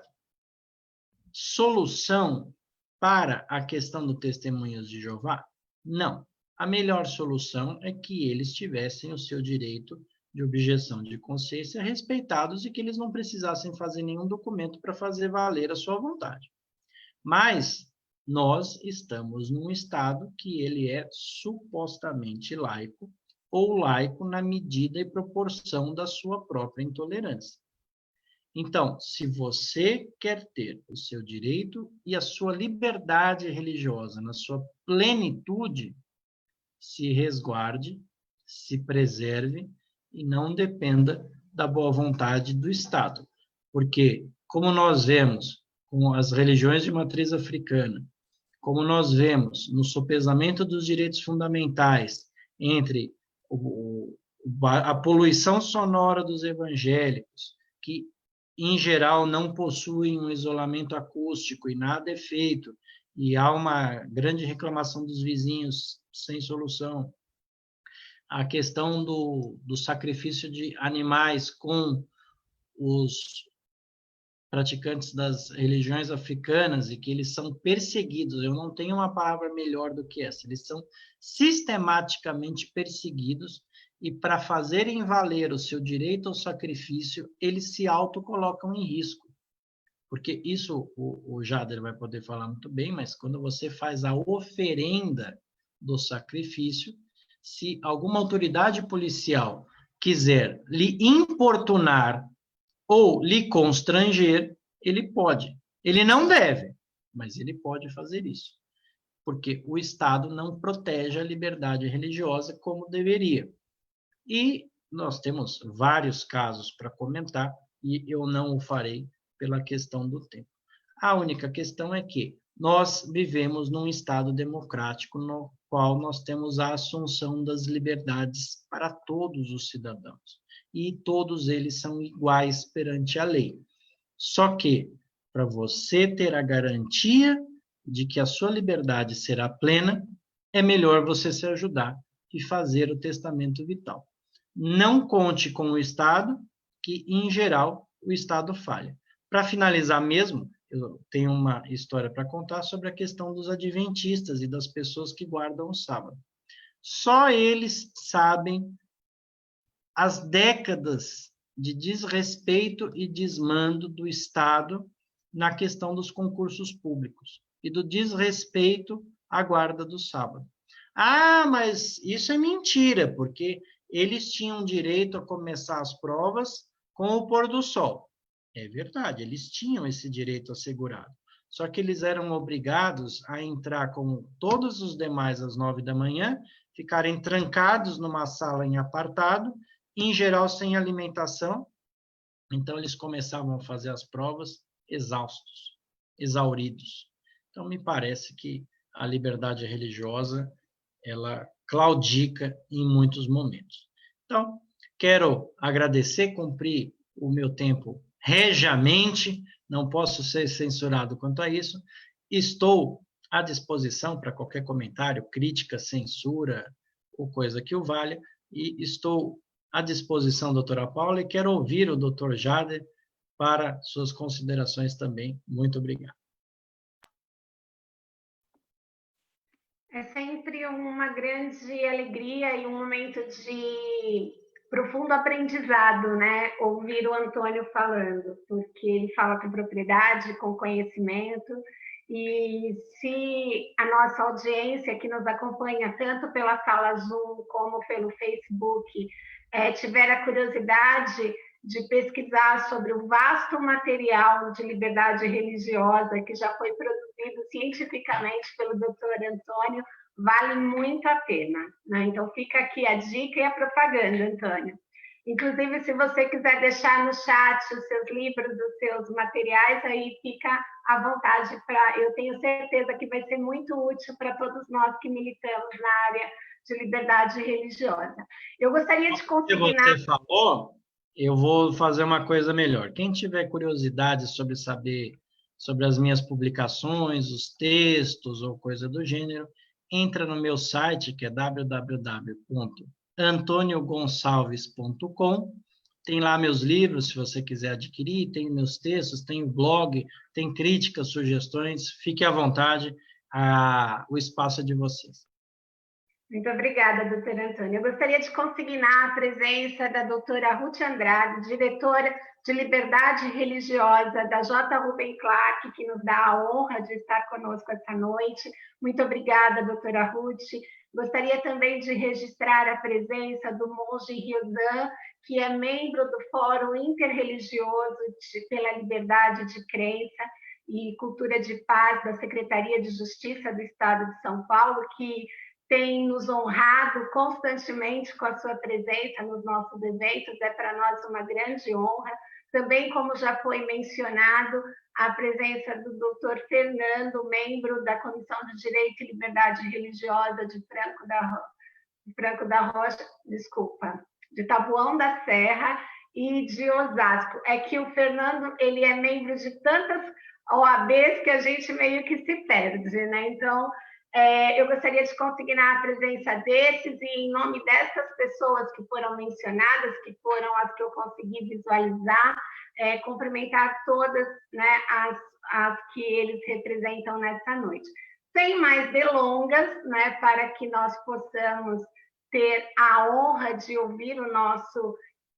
solução para a questão do Testemunhas de Jeová? Não. A melhor solução é que eles tivessem o seu direito de objeção de consciência respeitados e que eles não precisassem fazer nenhum documento para fazer valer a sua vontade. Mas nós estamos num estado que ele é supostamente laico, ou laico na medida e proporção da sua própria intolerância. Então, se você quer ter o seu direito e a sua liberdade religiosa na sua plenitude, se resguarde, se preserve e não dependa da boa vontade do Estado. Porque, como nós vemos com as religiões de matriz africana, como nós vemos no sopesamento dos direitos fundamentais entre a poluição sonora dos evangélicos, que, em geral, não possuem um isolamento acústico e nada é feito, e há uma grande reclamação dos vizinhos sem solução. A questão do sacrifício de animais com os praticantes das religiões africanas e que eles são perseguidos. Eu não tenho uma palavra melhor do que essa. Eles são sistematicamente perseguidos e para fazerem valer o seu direito ao sacrifício, eles se autocolocam em risco. Porque isso o Jader vai poder falar muito bem, mas quando você faz a oferenda do sacrifício, se alguma autoridade policial quiser lhe importunar ou lhe constranger, ele pode. Ele não deve, mas ele pode fazer isso. Porque o Estado não protege a liberdade religiosa como deveria. E nós temos vários casos para comentar, e eu não o farei pela questão do tempo. A única questão é que nós vivemos num Estado democrático no qual nós temos a assunção das liberdades para todos os cidadãos. E todos eles são iguais perante a lei. Só que, para você ter a garantia de que a sua liberdade será plena, é melhor você se ajudar e fazer o testamento vital. Não conte com o Estado, que, em geral, o Estado falha. Para finalizar mesmo, eu tenho uma história para contar sobre a questão dos adventistas e das pessoas que guardam o sábado. Só eles sabem as décadas de desrespeito e desmando do Estado na questão dos concursos públicos e do desrespeito à guarda do sábado. Ah, mas isso é mentira, porque eles tinham direito a começar as provas com o pôr do sol. É verdade, eles tinham esse direito assegurado. Só que eles eram obrigados a entrar como todos os demais às 9 da manhã, ficarem trancados numa sala em apartado, em geral sem alimentação. Então, eles começavam a fazer as provas exaustos, exauridos. Então, me parece que a liberdade religiosa, ela claudica em muitos momentos. Então, quero agradecer, cumprir o meu tempo regiamente, não posso ser censurado quanto a isso. Estou à disposição para qualquer comentário, crítica, censura ou coisa que o valha, e estou à disposição, doutora Paula, e quero ouvir o doutor Jader para suas considerações também. Muito obrigado. É sempre uma grande alegria e um momento de profundo aprendizado, né? Ouvir o Antônio falando, porque ele fala com propriedade, com conhecimento, e se a nossa audiência que nos acompanha tanto pela sala Zoom como pelo Facebook tiver a curiosidade de pesquisar sobre o vasto material de liberdade religiosa que já foi produzido cientificamente pelo Dr. Antônio, vale muito a pena, né? Então fica aqui a dica e a propaganda, Antônio. Inclusive, se você quiser deixar no chat os seus livros, os seus materiais, aí fica à vontade para. Eu tenho certeza que vai ser muito útil para todos nós que militamos na área de liberdade religiosa. Eu gostaria de consignar. Você falou, eu vou fazer uma coisa melhor. Quem tiver curiosidade sobre saber sobre as minhas publicações, os textos ou coisa do gênero, entra no meu site, que é www.antoniogonçalves.com. Tem lá meus livros, se você quiser adquirir, tem meus textos, tem o blog, tem críticas, sugestões. Fique à vontade, o espaço é de vocês. Muito obrigada, doutora Antônia. Eu gostaria de consignar a presença da doutora Ruth Andrade, diretora de Liberdade Religiosa da J. Rubem Clark, que nos dá a honra de estar conosco esta noite. Muito obrigada, doutora Ruth. Gostaria também de registrar a presença do monge Ryozan, que é membro do Fórum Interreligioso pela Liberdade de Crença e Cultura de Paz da Secretaria de Justiça do Estado de São Paulo, que tem nos honrado constantemente com a sua presença nos nossos eventos, é para nós uma grande honra. Também, como já foi mencionado, a presença do Dr. Fernando, membro da Comissão de Direito e Liberdade Religiosa de de Taboão da Serra e de Osasco. É que o Fernando, ele é membro de tantas OABs que a gente meio que se perde, né? Então, eu gostaria de consignar a presença desses e, em nome dessas pessoas que foram mencionadas, que foram as que eu consegui visualizar, cumprimentar todas, né, as que eles representam nessa noite. Sem mais delongas, né, para que nós possamos ter a honra de ouvir o nosso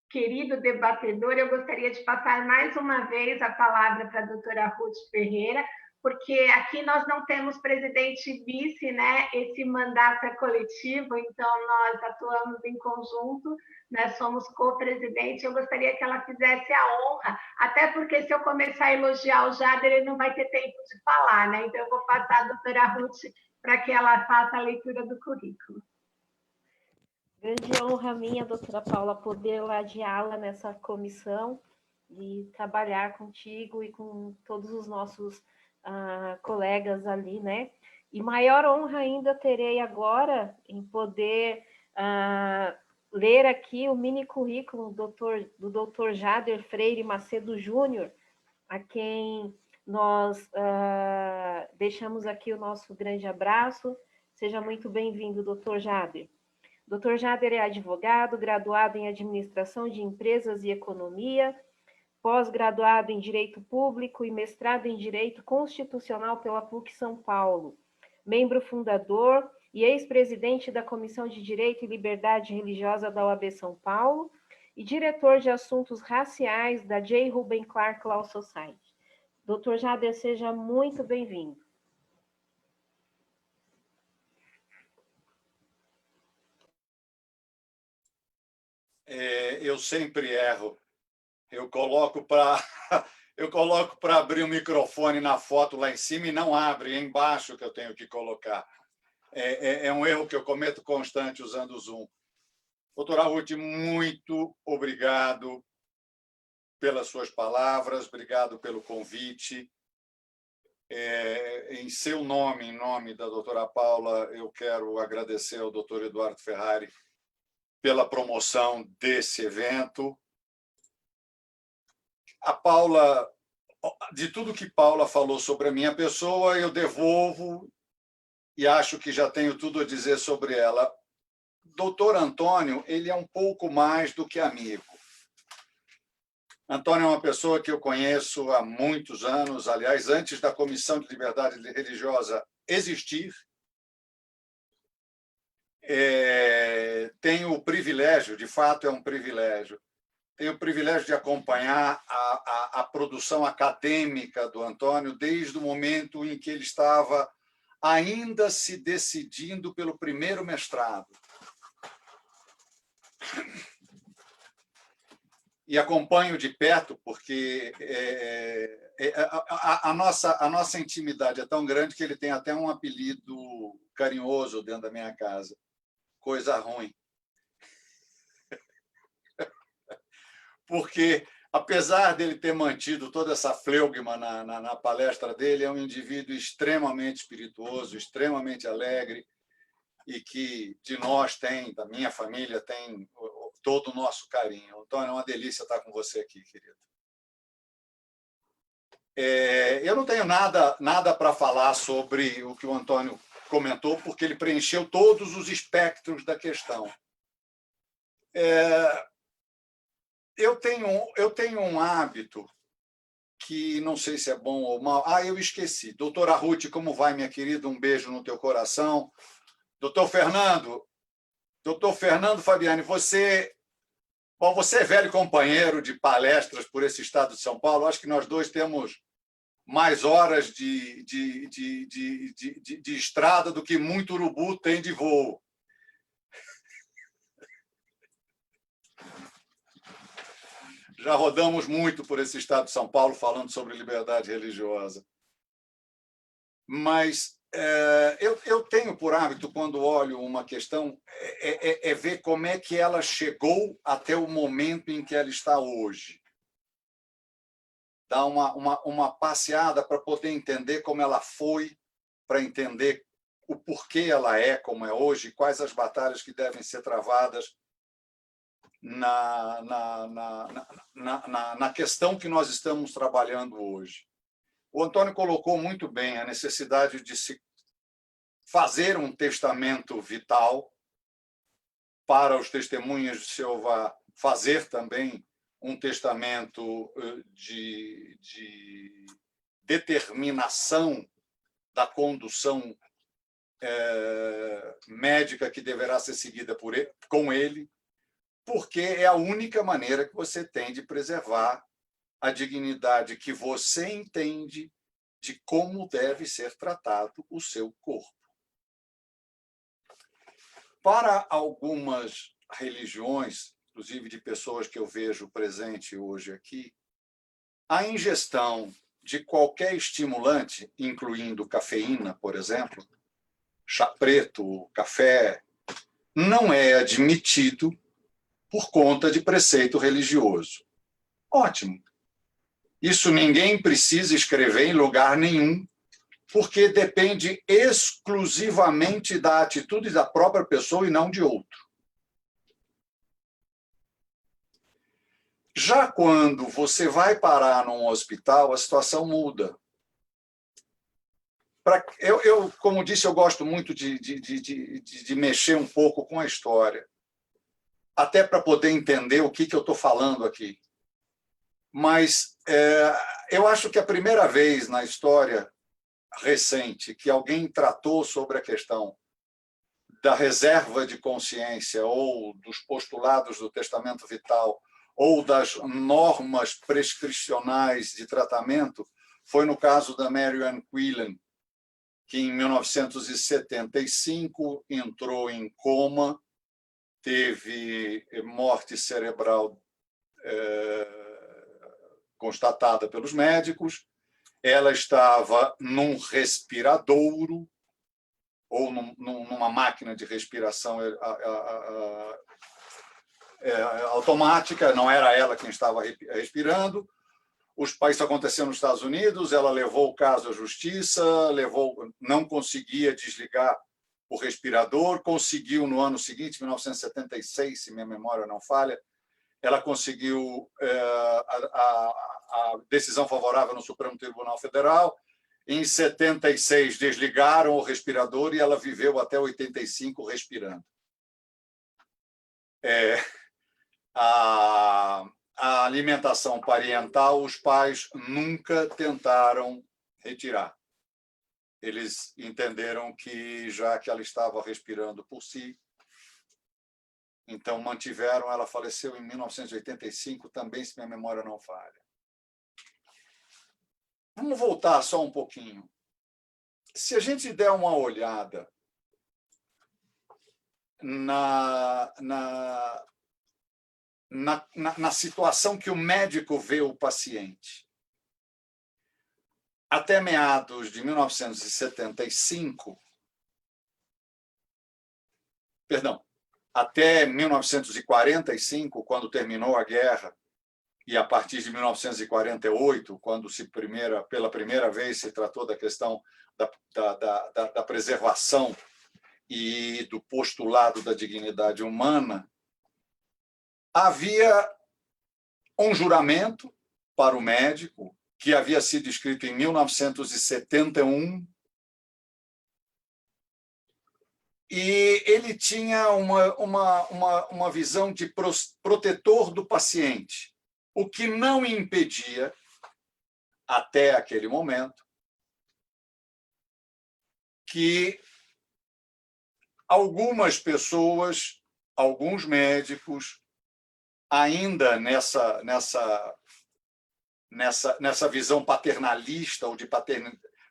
querido debatedor, eu gostaria de passar mais uma vez a palavra para a doutora Ruth Ferreira, porque aqui nós não temos presidente e vice, né? Esse mandato é coletivo, então nós atuamos em conjunto, né? Somos co-presidente. Eu gostaria que ela fizesse a honra, até porque se eu começar a elogiar o Jader, ele não vai ter tempo de falar, né? Então eu vou passar a doutora Ruth para que ela faça a leitura do currículo. Grande honra minha, doutora Paula, poder ladeá-la nessa comissão e trabalhar contigo e com todos os nossos colegas ali, né? E maior honra ainda terei agora em poder ler aqui o mini currículo do Dr. Jader Freire Macedo Júnior, a quem nós deixamos aqui o nosso grande abraço. Seja muito bem-vindo, Dr. Jader. Dr. Jader é advogado, graduado em Administração de Empresas e Economia, pós-graduado em Direito Público e mestrado em Direito Constitucional pela PUC São Paulo, membro fundador e ex-presidente da Comissão de Direito e Liberdade Religiosa da OAB São Paulo e diretor de assuntos raciais da J. Reuben Clark Law Society. Dr. Jader, seja muito bem-vindo. Eu sempre erro. Eu coloco para abrir o microfone na foto lá em cima e não abre, é embaixo que eu tenho que colocar. É um erro que eu cometo constante usando o Zoom. Doutora Ruth, muito obrigado pelas suas palavras, obrigado pelo convite. Em seu nome, em nome da doutora Paula, eu quero agradecer ao doutor Eduardo Ferrari pela promoção desse evento. A Paula, de tudo que Paula falou sobre a minha pessoa, eu devolvo e acho que já tenho tudo a dizer sobre ela. Doutor Antônio, ele é um pouco mais do que amigo. Antônio é uma pessoa que eu conheço há muitos anos, aliás, antes da Comissão de Liberdade Religiosa existir. Tenho o privilégio, de fato é um privilégio, tenho o privilégio de acompanhar a produção acadêmica do Antônio desde o momento em que ele estava ainda se decidindo pelo primeiro mestrado. E acompanho de perto, porque a nossa intimidade é tão grande que ele tem até um apelido carinhoso dentro da minha casa. Coisa ruim. Porque, apesar dele ter mantido toda essa fleugma na palestra dele, é um indivíduo extremamente espirituoso, extremamente alegre, e que de nós tem, da minha família, tem todo o nosso carinho. Então, é uma delícia estar com você aqui, querido. Eu não tenho nada para falar sobre o que o Antônio comentou, porque ele preencheu todos os espectros da questão. Eu tenho um hábito que não sei se é bom ou mal. Eu esqueci. Doutora Ruth, como vai, minha querida? Um beijo no teu coração. Doutor Fernando Fabiani, você é velho companheiro de palestras por esse estado de São Paulo. Acho que nós dois temos mais horas de estrada do que muito urubu tem de voo. Já rodamos muito por esse estado de São Paulo falando sobre liberdade religiosa. Mas eu tenho por hábito, quando olho uma questão, ver como é que ela chegou até o momento em que ela está hoje. Dar uma passeada para poder entender como ela foi, para entender o porquê ela é como é hoje, quais as batalhas que devem ser travadas na questão que nós estamos trabalhando hoje. O Antônio colocou muito bem a necessidade de se fazer um testamento vital para os testemunhas de Jeová, fazer também um testamento de determinação da condução médica que deverá ser seguida com ele, porque é a única maneira que você tem de preservar a dignidade que você entende de como deve ser tratado o seu corpo. Para algumas religiões, inclusive de pessoas que eu vejo presente hoje aqui, a ingestão de qualquer estimulante, incluindo cafeína, por exemplo, chá preto, café, não é admitido por conta de preceito religioso. Ótimo. Isso ninguém precisa escrever em lugar nenhum, porque depende exclusivamente da atitude da própria pessoa e não de outro. Já quando você vai parar num hospital, a situação muda. Como disse, eu gosto muito de mexer um pouco com a história, até para poder entender o que eu estou falando aqui. Mas eu acho que a primeira vez na história recente que alguém tratou sobre a questão da reserva de consciência ou dos postulados do testamento vital ou das normas prescricionais de tratamento foi no caso da Marianne Quillen, que em 1975 entrou em coma, teve morte cerebral constatada pelos médicos, ela estava num respiradouro ou numa máquina de respiração automática, não era ela quem estava respirando. Isso aconteceu nos Estados Unidos, ela levou o caso à justiça, não conseguia desligar o respirador, conseguiu no ano seguinte, 1976, se minha memória não falha, ela conseguiu a decisão favorável no Supremo Tribunal Federal. Em 76, desligaram o respirador e ela viveu até 85 respirando. A alimentação parental, os pais nunca tentaram retirar. Eles entenderam que, já que ela estava respirando por si, então mantiveram. Ela faleceu em 1985, também, se minha memória não falha. Vamos voltar só um pouquinho. Se a gente der uma olhada na situação que o médico vê o paciente, até meados de 1975, perdão, até 1945, quando terminou a guerra, e a partir de 1948, quando pela primeira vez se tratou da questão da preservação e do postulado da dignidade humana, havia um juramento para o médico que havia sido escrito em 1971, e ele tinha uma visão de protetor do paciente, o que não impedia, até aquele momento, que algumas pessoas, alguns médicos, ainda nessa visão paternalista ou de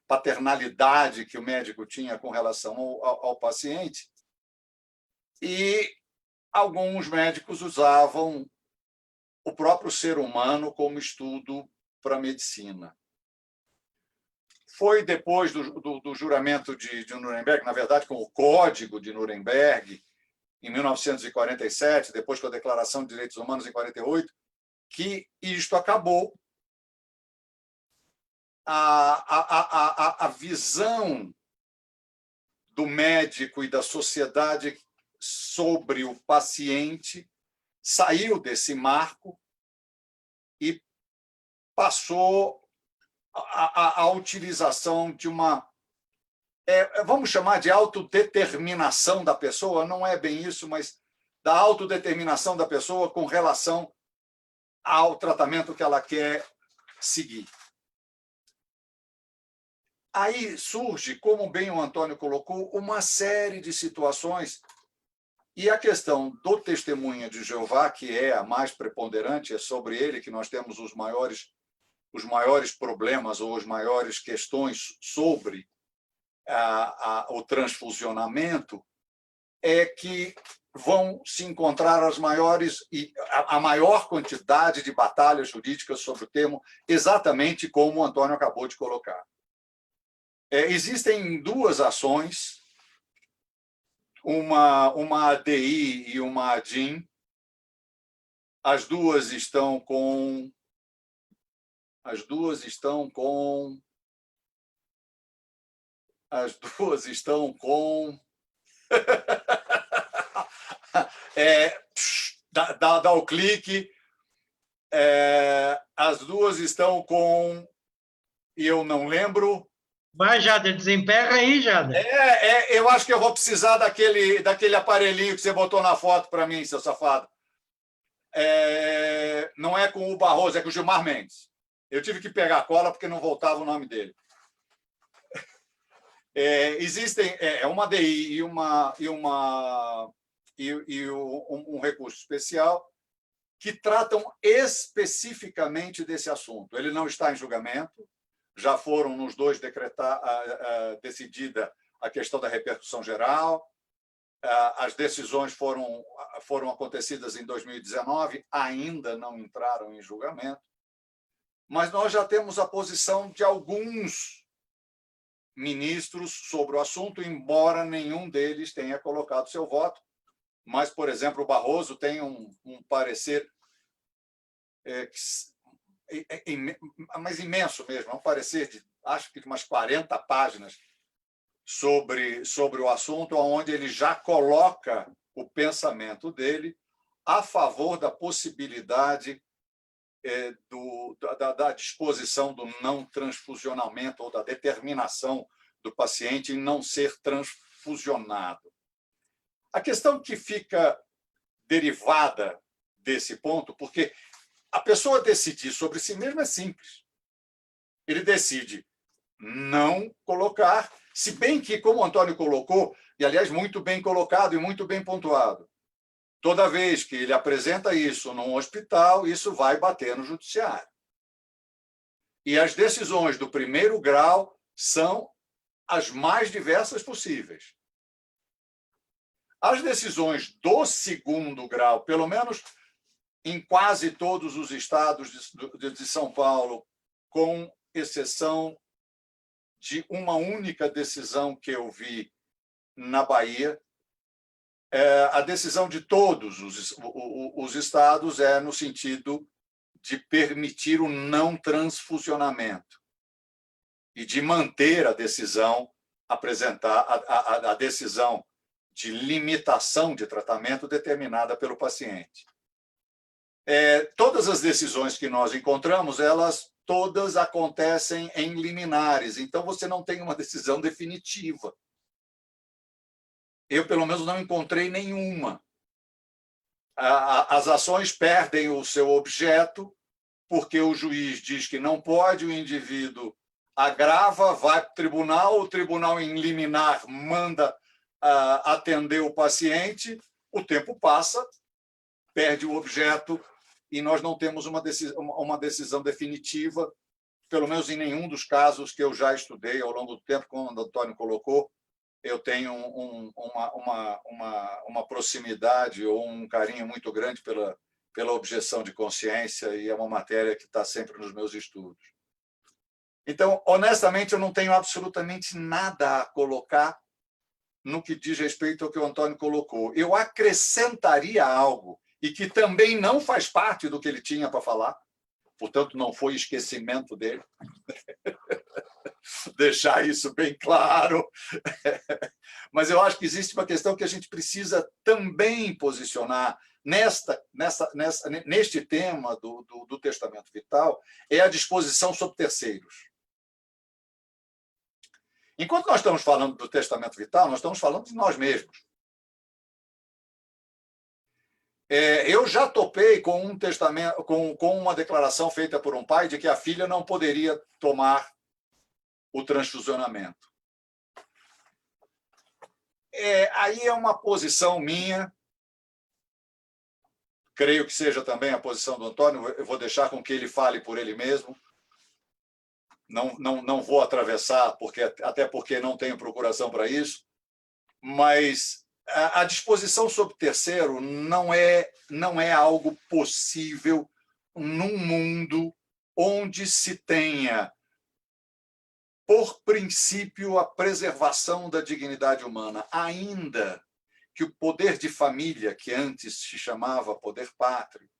paternalidade que o médico tinha com relação ao paciente, e alguns médicos usavam o próprio ser humano como estudo para a medicina. Foi depois do juramento de Nuremberg, na verdade, com o Código de Nuremberg, em 1947, depois com a Declaração de Direitos Humanos, em 48, que isto acabou. A visão do médico e da sociedade sobre o paciente saiu desse marco e passou a utilização de vamos chamar de autodeterminação da pessoa, não é bem isso, mas da autodeterminação da pessoa com relação ao tratamento que ela quer seguir. Aí surge, como bem o Antônio colocou, uma série de situações, e a questão do testemunha de Jeová, que é a mais preponderante, é sobre ele que nós temos os maiores problemas ou as maiores questões sobre o transfusionamento, é que vão se encontrar a maior quantidade de batalhas jurídicas sobre o termo, exatamente como o Antônio acabou de colocar. Existem duas ações, uma ADI e uma ADIM. As duas estão com dá o clique. As duas estão com, e eu não lembro. Vai, Jader, desemperra aí, Jader. Eu acho que eu vou precisar daquele aparelhinho que você botou na foto para mim, seu safado. não é com o Barroso, é com o Gilmar Mendes. Eu tive que pegar a cola porque não voltava o nome dele. Existem uma DI e um recurso especial que tratam especificamente desse assunto. Ele não está em julgamento, já foram nos dois decidida a questão da repercussão geral, as decisões foram acontecidas em 2019, ainda não entraram em julgamento, mas nós já temos a posição de alguns ministros sobre o assunto, embora nenhum deles tenha colocado seu voto. Mas, por exemplo, o Barroso tem um parecer mas imenso mesmo, um parecer de, acho que de umas 40 páginas sobre o assunto, onde ele já coloca o pensamento dele a favor da possibilidade da disposição do não transfusionamento ou da determinação do paciente em não ser transfusionado. A questão que fica derivada desse ponto, porque a pessoa decidir sobre si mesma é simples. Ele decide não colocar, se bem que, como o Antônio colocou, e, aliás, muito bem colocado e muito bem pontuado, toda vez que ele apresenta isso num hospital, isso vai bater no judiciário. E as decisões do primeiro grau são as mais diversas possíveis. As decisões do segundo grau, pelo menos em quase todos os estados de São Paulo, com exceção de uma única decisão que eu vi na Bahia, a decisão de todos os estados é no sentido de permitir o não transfusionamento e de manter a decisão, apresentar a decisão de limitação de tratamento determinada pelo paciente. Todas as decisões que nós encontramos, elas todas acontecem em liminares, então você não tem uma decisão definitiva. Eu, pelo menos, não encontrei nenhuma. As ações perdem o seu objeto, porque o juiz diz que não pode, o indivíduo agrava, vai para o tribunal em liminar manda atender o paciente, o tempo passa, perde o objeto, e nós não temos uma decisão definitiva, pelo menos em nenhum dos casos que eu já estudei ao longo do tempo, como o Antônio colocou. Eu tenho uma proximidade ou um carinho muito grande pela objeção de consciência, e é uma matéria que está sempre nos meus estudos. Então, honestamente, eu não tenho absolutamente nada a colocar no que diz respeito ao que o Antônio colocou. Eu acrescentaria algo, e que também não faz parte do que ele tinha para falar, portanto, não foi esquecimento dele. Deixar isso bem claro. Mas eu acho que existe uma questão que a gente precisa também posicionar neste tema do testamento vital, é a disposição sobre terceiros. Enquanto nós estamos falando do testamento vital, nós estamos falando de nós mesmos. Eu já topei com um testamento, com uma declaração feita por um pai de que a filha não poderia tomar o transfusionamento. Aí é uma posição minha, creio que seja também a posição do Antônio, eu vou deixar com que ele fale por ele mesmo. Não vou atravessar, até porque não tenho procuração para isso, mas a disposição sobre terceiro não é algo possível num mundo onde se tenha, por princípio, a preservação da dignidade humana, ainda que o poder de família, que antes se chamava poder pátrio,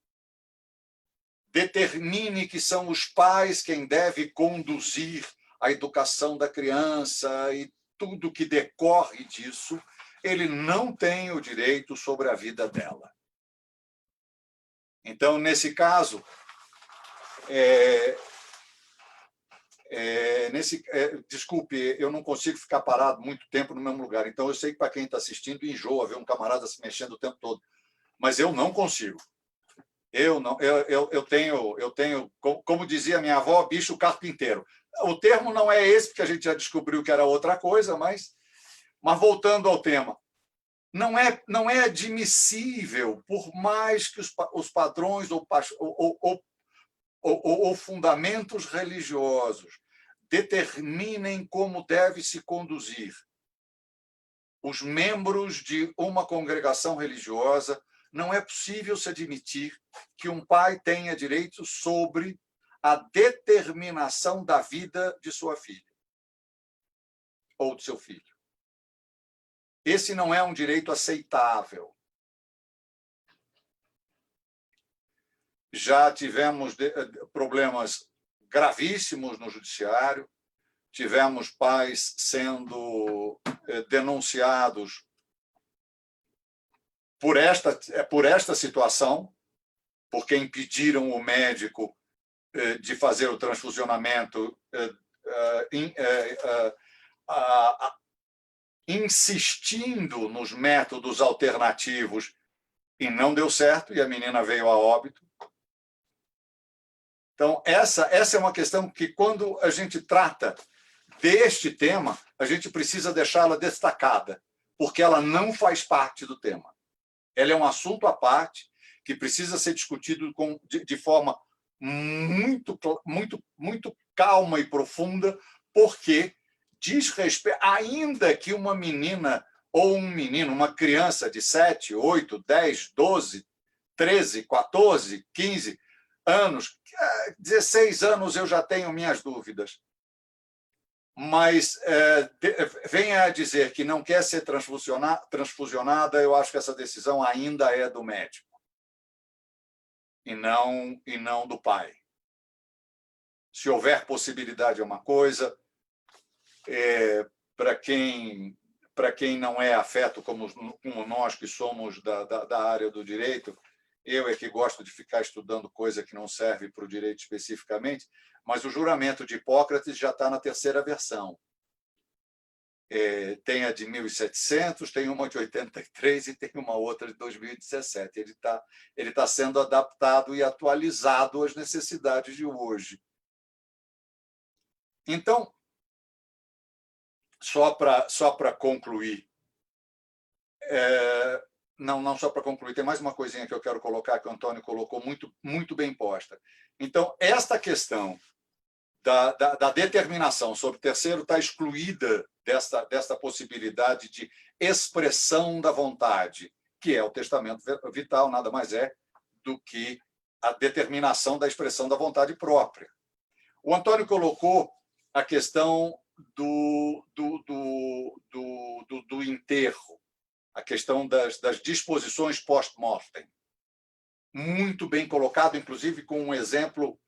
determine que são os pais quem deve conduzir a educação da criança e tudo que decorre disso, ele não tem o direito sobre a vida dela. Então, nesse caso, desculpe, eu não consigo ficar parado muito tempo no mesmo lugar. Então, eu sei que para quem está assistindo, enjoa ver um camarada se mexendo o tempo todo. Mas eu não consigo. Eu tenho, como dizia minha avó, bicho carpinteiro. O termo não é esse, porque a gente já descobriu que era outra coisa, mas voltando ao tema, não é admissível, por mais que os padrões ou fundamentos religiosos determinem como deve se conduzir os membros de uma congregação religiosa, não é possível se admitir que um pai tenha direito sobre a determinação da vida de sua filha ou de seu filho. Esse não é um direito aceitável. Já tivemos problemas gravíssimos no judiciário, tivemos pais sendo denunciados por esta situação, porque impediram o médico de fazer o transfusionamento, insistindo nos métodos alternativos, e não deu certo, e a menina veio a óbito. Então, essa é uma questão que, quando a gente trata deste tema, a gente precisa deixá-la destacada, porque ela não faz parte do tema. Ela é um assunto à parte que precisa ser discutido de forma muito calma e profunda, porque diz respeito, ainda que uma menina ou um menino, uma criança de 7, 8, 10, 12, 13, 14, 15 anos, 16 anos eu já tenho minhas dúvidas, mas venha a dizer que não quer ser transfusionada, eu acho que essa decisão ainda é do médico e não do pai. Se houver possibilidade é uma coisa, para quem não é afeto como nós que somos da área do direito, eu é que gosto de ficar estudando coisa que não serve para o direito especificamente, mas o juramento de Hipócrates já está na terceira versão. Tem a de 1700, tem uma de 83 e tem uma outra de 2017. Ele tá sendo adaptado e atualizado às necessidades de hoje. Então, só para concluir, não só para concluir, tem mais uma coisinha que eu quero colocar, que o Antônio colocou muito bem posta. Então, esta questão da determinação sobre o terceiro está excluída desta possibilidade de expressão da vontade, que é o testamento vital, nada mais é do que a determinação da expressão da vontade própria. O Antônio colocou a questão do enterro, a questão das disposições post-mortem. Muito bem colocado, inclusive com um exemplo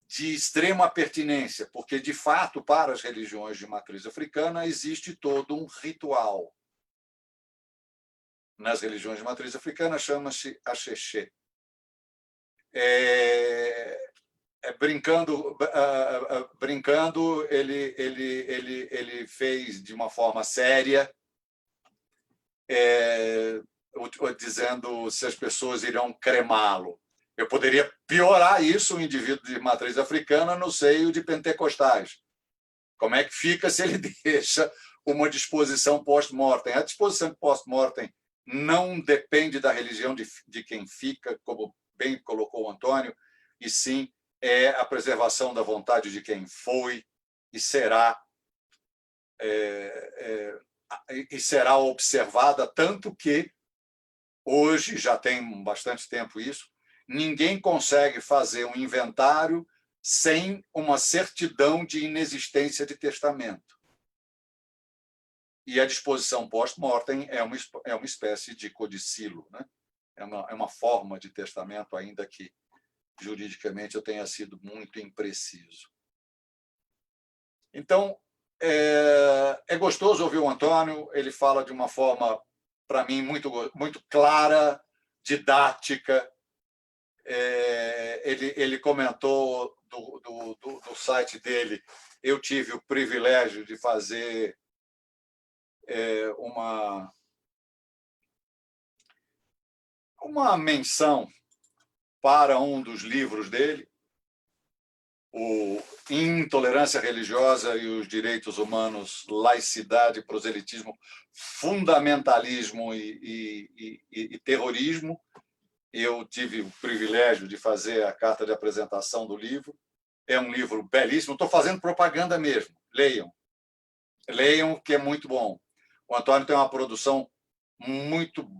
de extrema pertinência, porque, de fato, para as religiões de matriz africana, existe todo um ritual. Nas religiões de matriz africana, chama-se axexé. Brincando, ele fez de uma forma séria, dizendo se as pessoas irão cremá-lo. Eu poderia piorar isso, o indivíduo de matriz africana no seio de pentecostais. Como é que fica se ele deixa uma disposição post-mortem? A disposição post-mortem não depende da religião de quem fica, como bem colocou o Antônio, e sim é a preservação da vontade de quem foi e será observada, tanto que hoje, já tem bastante tempo isso, ninguém consegue fazer um inventário sem uma certidão de inexistência de testamento. E a disposição post-mortem é uma espécie de codicilo, né? É uma forma de testamento, ainda que juridicamente eu tenha sido muito impreciso. Então, é gostoso ouvir o Antônio, ele fala de uma forma, para mim, muito clara, didática. Ele comentou do site dele. Eu tive o privilégio de fazer uma menção para um dos livros dele, o Intolerância Religiosa e os Direitos Humanos, Laicidade, Proselitismo, Fundamentalismo e Terrorismo. Eu tive o privilégio de fazer a carta de apresentação do livro. É um livro belíssimo. Estou fazendo propaganda mesmo. Leiam. Leiam, que é muito bom. O Antônio tem uma produção muito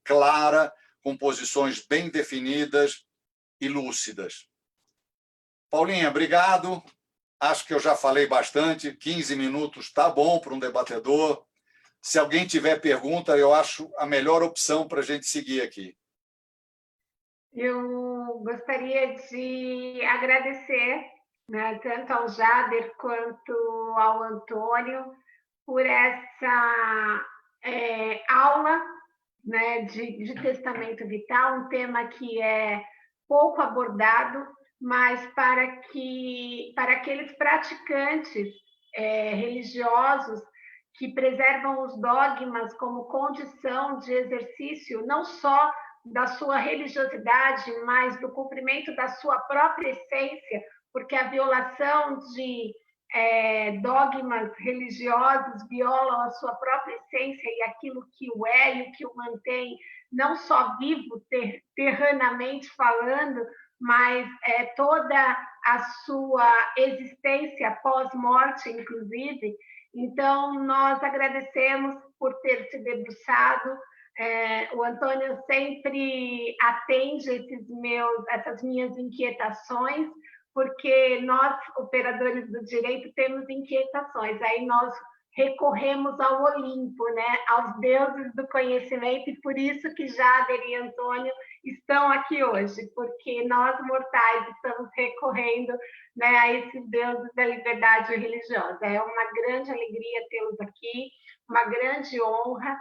clara, com posições bem definidas e lúcidas. Paulinha, obrigado. Acho que eu já falei bastante. 15 minutos está bom para um debatedor. Se alguém tiver pergunta, eu acho a melhor opção para a gente seguir aqui. Eu gostaria de agradecer, né, tanto ao Jader quanto ao Antônio por essa aula, né, de testamento vital, um tema que é pouco abordado, mas para aqueles praticantes religiosos que preservam os dogmas como condição de exercício, não só da sua religiosidade, mas do cumprimento da sua própria essência, porque a violação de dogmas religiosos violam a sua própria essência e aquilo que o é e o que o mantém, não só vivo, terrenamente falando, mas toda a sua existência pós-morte, inclusive. Então, nós agradecemos por ter se debruçado. O Antônio sempre atende essas minhas inquietações, porque nós, operadores do direito, temos inquietações. Aí nós recorremos ao Olimpo, né? Aos deuses do conhecimento, e por isso que Jader e Antônio estão aqui hoje, porque nós, mortais, estamos recorrendo, né, a esses deuses da liberdade religiosa. É uma grande alegria tê-los aqui, uma grande honra.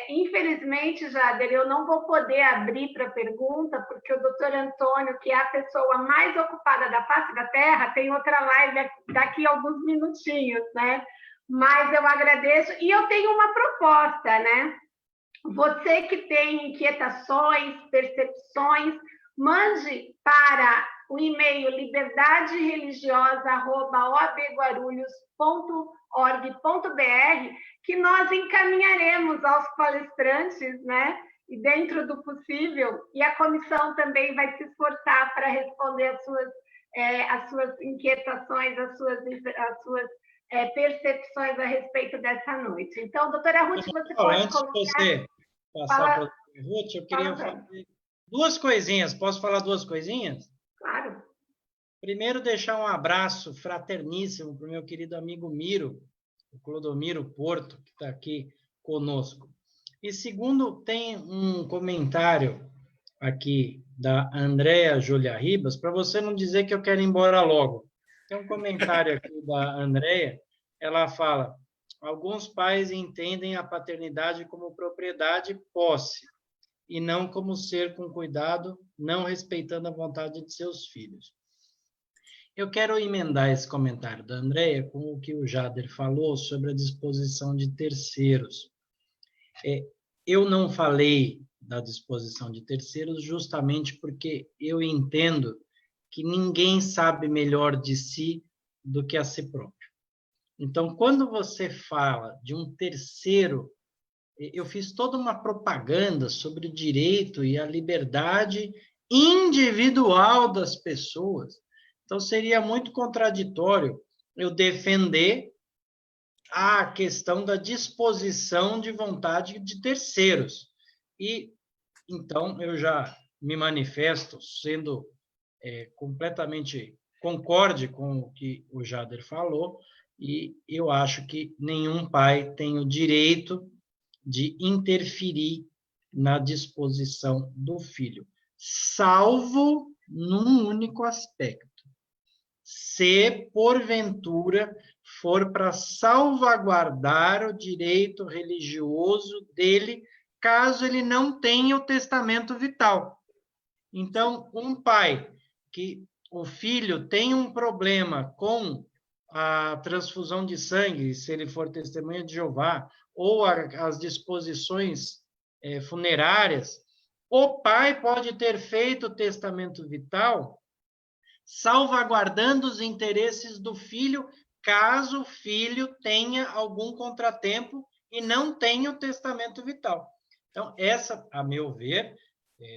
Infelizmente, Jader, eu não vou poder abrir para pergunta, porque o doutor Antônio, que é a pessoa mais ocupada da face da Terra, tem outra live daqui a alguns minutinhos, né? Mas eu agradeço. E eu tenho uma proposta, né? Você que tem inquietações, percepções, mande para o e-mail liberdadereligiosa@obguarulhos.org.br, que nós encaminharemos aos palestrantes, né? E dentro do possível, e a comissão também vai se esforçar para responder as suas inquietações, as suas percepções a respeito dessa noite. Então, doutora Ruth, você pode antes colocar... de você passar para a Ruth, eu queria fazer duas coisinhas. Posso falar duas coisinhas? Claro. Primeiro, deixar um abraço fraterníssimo para o meu querido amigo Miro, o Clodomiro Porto, que está aqui conosco. E segundo, tem um comentário aqui da Andréa Júlia Ribas, para você não dizer que eu quero ir embora logo. Tem um comentário aqui da Andréa, ela fala: alguns pais entendem a paternidade como propriedade e posse, e não como ser com cuidado, não respeitando a vontade de seus filhos. Eu quero emendar esse comentário da Andréa com o que o Jader falou sobre a disposição de terceiros. Eu não falei da disposição de terceiros justamente porque eu entendo que ninguém sabe melhor de si do que a si próprio. Então, quando você fala de um terceiro, eu fiz toda uma propaganda sobre o direito e a liberdade individual das pessoas. Então, seria muito contraditório eu defender a questão da disposição de vontade de terceiros. E, então, eu já me manifesto sendo completamente concorde com o que o Jader falou, e eu acho que nenhum pai tem o direito de interferir na disposição do filho, salvo num único aspecto. Se, porventura, for para salvaguardar o direito religioso dele, caso ele não tenha o testamento vital. Então, um pai que o filho tem um problema com a transfusão de sangue, se ele for testemunha de Jeová, ou as disposições funerárias, o pai pode ter feito o testamento vital salvaguardando os interesses do filho, caso o filho tenha algum contratempo e não tenha o testamento vital. Então, essa, a meu ver,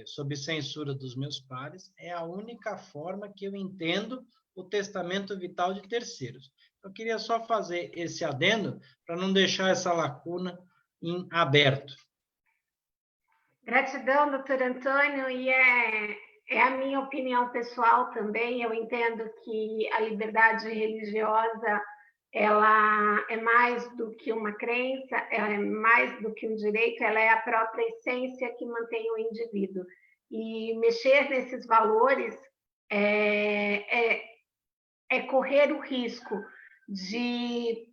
sob censura dos meus pares, é a única forma que eu entendo o testamento vital de terceiros. Eu queria só fazer esse adendo para não deixar essa lacuna em aberto. Gratidão, doutor Antônio, e é a minha opinião pessoal também. Eu entendo que a liberdade religiosa ela é mais do que uma crença, ela é mais do que um direito, ela é a própria essência que mantém o indivíduo. E mexer nesses valores é correr o risco de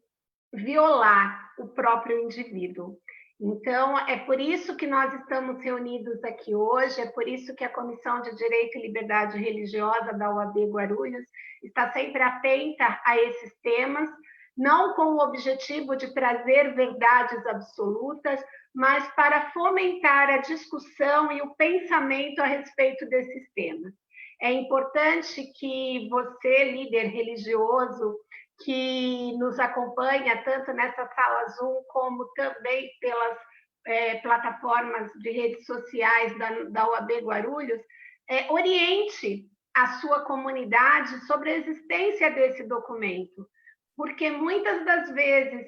violar o próprio indivíduo. Então, é por isso que nós estamos reunidos aqui hoje, é por isso que a Comissão de Direito e Liberdade Religiosa da UAB Guarulhos está sempre atenta a esses temas, não com o objetivo de trazer verdades absolutas, mas para fomentar a discussão e o pensamento a respeito desses temas. É importante que você, líder religioso, que nos acompanha tanto nessa sala Zoom como também pelas plataformas de redes sociais da UAB Guarulhos, oriente a sua comunidade sobre a existência desse documento, porque muitas das vezes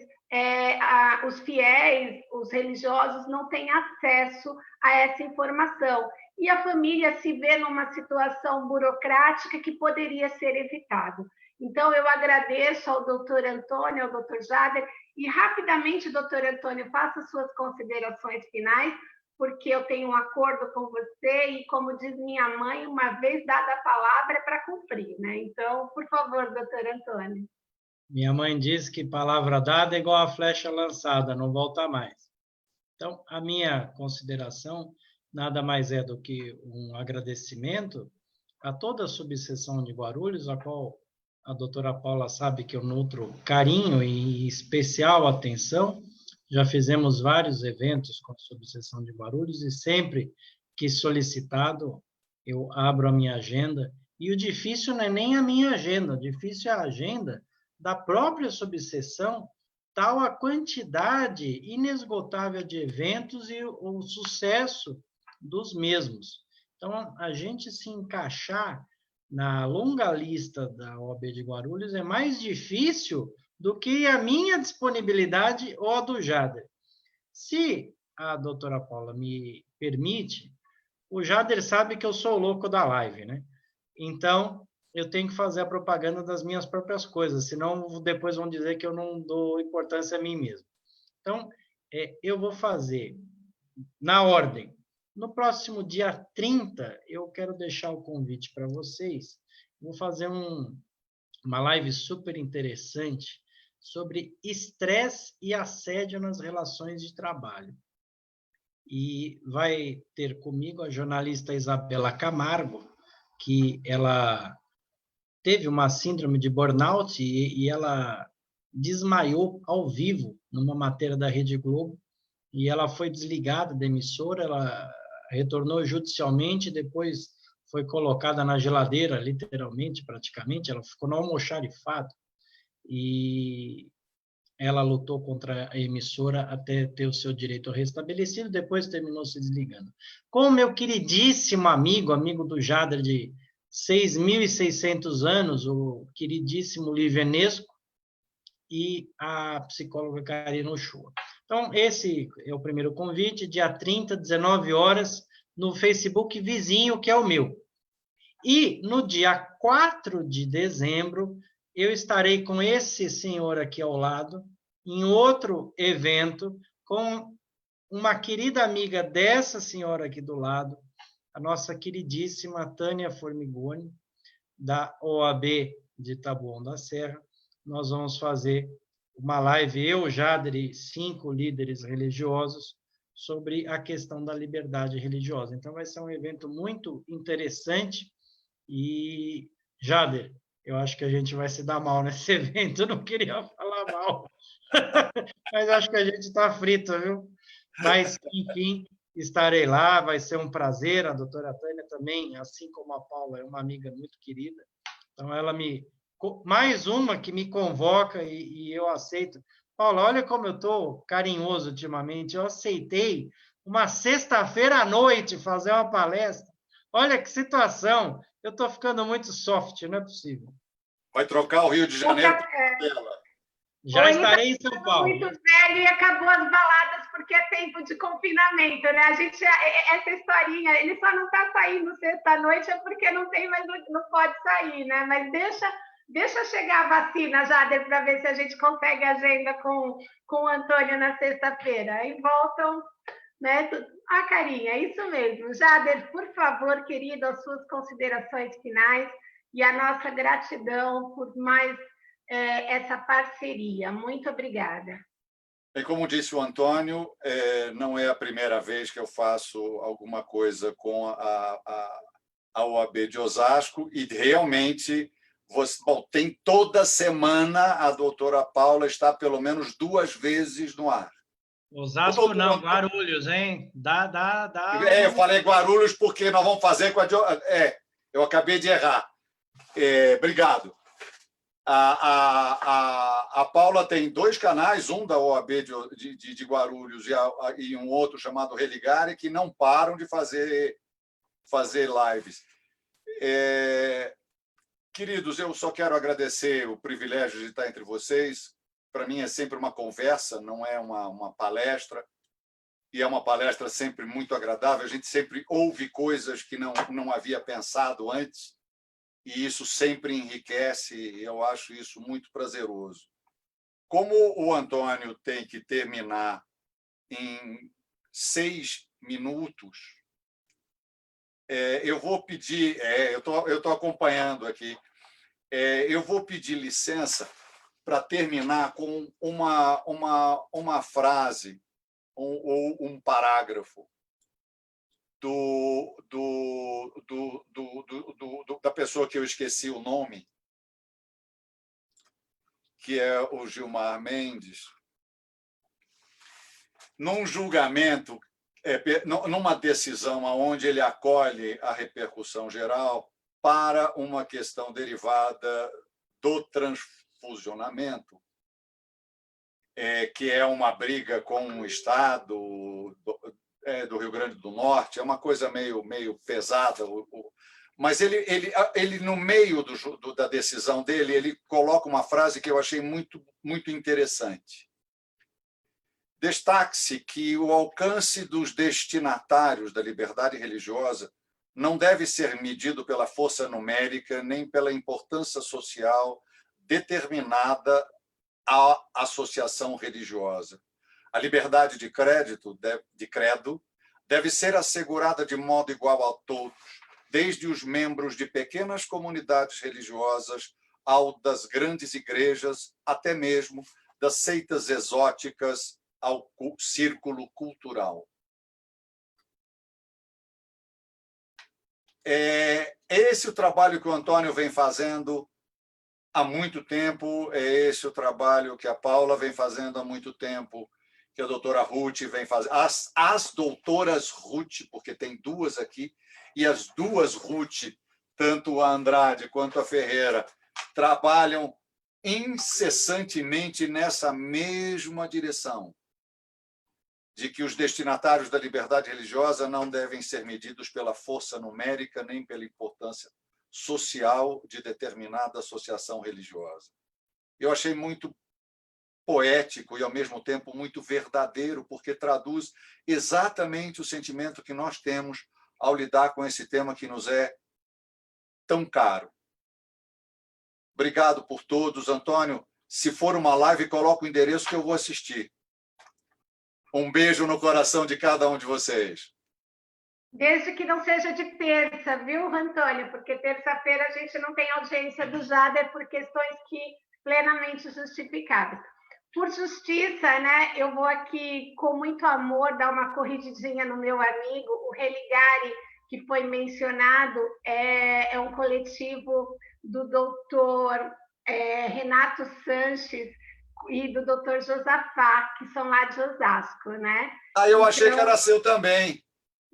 os fiéis, os religiosos não têm acesso a essa informação e a família se vê numa situação burocrática que poderia ser evitada. Então, eu agradeço ao doutor Antônio, ao doutor Jader, e rapidamente, doutor Antônio, faça suas considerações finais, porque eu tenho um acordo com você e, como diz minha mãe, uma vez dada a palavra é para cumprir, né? Então, por favor, doutor Antônio. Minha mãe diz que palavra dada é igual a flecha lançada, não volta mais. Então, a minha consideração nada mais é do que um agradecimento a toda a subseção de Guarulhos, a qual a doutora Paula sabe que eu nutro carinho e especial atenção. Já fizemos vários eventos com a subseção de Guarulhos e sempre que solicitado, eu abro a minha agenda. E o difícil não é nem a minha agenda, o difícil é a agenda da própria subseção, tal a quantidade inesgotável de eventos e o sucesso dos mesmos. Então, a gente se encaixar na longa lista da OAB de Guarulhos é mais difícil do que a minha disponibilidade ou a do Jader. Se a doutora Paula me permite, o Jader sabe que eu sou louco da live, né? Então, eu tenho que fazer a propaganda das minhas próprias coisas, senão depois vão dizer que eu não dou importância a mim mesmo. Então, eu vou fazer na ordem. No próximo dia 30, eu quero deixar o convite para vocês. Vou fazer uma live super interessante sobre estresse e assédio nas relações de trabalho. E vai ter comigo a jornalista Isabela Camargo, que ela teve uma síndrome de burnout e ela desmaiou ao vivo numa matéria da Rede Globo, e ela foi desligada da emissora, ela retornou judicialmente, depois foi colocada na geladeira, literalmente, praticamente, ela ficou no almoxarifado, e ela lutou contra a emissora até ter o seu direito restabelecido, depois terminou se desligando. Com o meu queridíssimo amigo do Jader de 6.600 anos, o queridíssimo Lívio Enesco, e a psicóloga Karina Ochoa. Então, esse é o primeiro convite, dia 30, 19 horas, no Facebook vizinho, que é o meu. E no dia 4 de dezembro, eu estarei com esse senhor aqui ao lado, em outro evento, com uma querida amiga dessa senhora aqui do lado, a nossa queridíssima Tânia Formigoni, da OAB de Taboão da Serra. Nós vamos fazer uma live, eu, Jader e 5 líderes religiosos, sobre a questão da liberdade religiosa. Então, vai ser um evento muito interessante. E, Jader, eu acho que a gente vai se dar mal nesse evento. Eu não queria falar mal, mas acho que a gente está frito, viu? Mas, enfim, estarei lá, vai ser um prazer. A doutora Tânia também, assim como a Paula, é uma amiga muito querida. Então, mais uma que me convoca e eu aceito. Paula, olha como eu estou carinhoso ultimamente. Eu aceitei uma sexta-feira à noite fazer uma palestra. Olha que situação. Eu estou ficando muito soft, não é possível. Vai trocar o Rio de Janeiro por ela. Já estarei em São Paulo. Muito velho e acabou as baladas porque é tempo de confinamento, né? A gente, essa historinha, ele só não está saindo sexta-noite é porque não tem mais, não pode sair, né? Mas deixa chegar a vacina, Jader, para ver se a gente consegue agenda com o Antônio na sexta-feira. Aí voltam, né? Carinha, é isso mesmo. Jader, por favor, querido, as suas considerações finais e a nossa gratidão por mais essa parceria. Muito obrigada. E como disse o Antônio, não é a primeira vez que eu faço alguma coisa com a OAB de Osasco e realmente tem toda semana a doutora Paula está pelo menos 2 vezes no ar. Osasco não, Guarulhos, hein? Dá. Eu falei Guarulhos porque nós vamos fazer com a... eu acabei de errar. Obrigado. A Paula tem 2 canais, um da OAB de Guarulhos e um outro chamado Religare, que não param de fazer lives. Queridos, eu só quero agradecer o privilégio de estar entre vocês. Para mim é sempre uma conversa, não é uma palestra. E é uma palestra sempre muito agradável. A gente sempre ouve coisas que não havia pensado antes. E isso sempre enriquece, e eu acho isso muito prazeroso. Como o Antônio tem que terminar em 6 minutos, eu vou pedir, eu estou acompanhando aqui, eu vou pedir licença para terminar com uma frase ou um parágrafo da pessoa que eu esqueci o nome, que é o Gilmar Mendes, num julgamento, numa decisão onde ele acolhe a repercussão geral para uma questão derivada do transfusionamento, que é uma briga com o Estado do Rio Grande do Norte, é uma coisa meio pesada, mas ele no meio da decisão dele, ele coloca uma frase que eu achei muito, muito interessante. Destaque-se que o alcance dos destinatários da liberdade religiosa não deve ser medido pela força numérica nem pela importância social determinada à associação religiosa. A liberdade de credo deve ser assegurada de modo igual a todos, desde os membros de pequenas comunidades religiosas ao das grandes igrejas, até mesmo das seitas exóticas ao círculo cultural. É esse o trabalho que o Antônio vem fazendo há muito tempo, é esse o trabalho que a Paula vem fazendo há muito tempo, que a doutora Ruth vem fazendo. As doutoras Ruth, porque tem 2 aqui, e as 2 Ruth, tanto a Andrade quanto a Ferreira, trabalham incessantemente nessa mesma direção, de que os destinatários da liberdade religiosa não devem ser medidos pela força numérica nem pela importância social de determinada associação religiosa. Eu achei muito poético e, ao mesmo tempo, muito verdadeiro, porque traduz exatamente o sentimento que nós temos ao lidar com esse tema que nos é tão caro. Obrigado por todos. Antônio, se for uma live, coloca o endereço que eu vou assistir. Um beijo no coração de cada um de vocês. Desde que não seja de terça, viu, Antônio? Porque terça-feira a gente não tem audiência do Jader por questões plenamente justificáveis. Por justiça, né, eu vou aqui, com muito amor, dar uma corrigidinha no meu amigo. O Religare, que foi mencionado, é um coletivo do doutor Renato Sanches e do doutor Josafá, que são lá de Osasco, né? Eu achei que era seu também.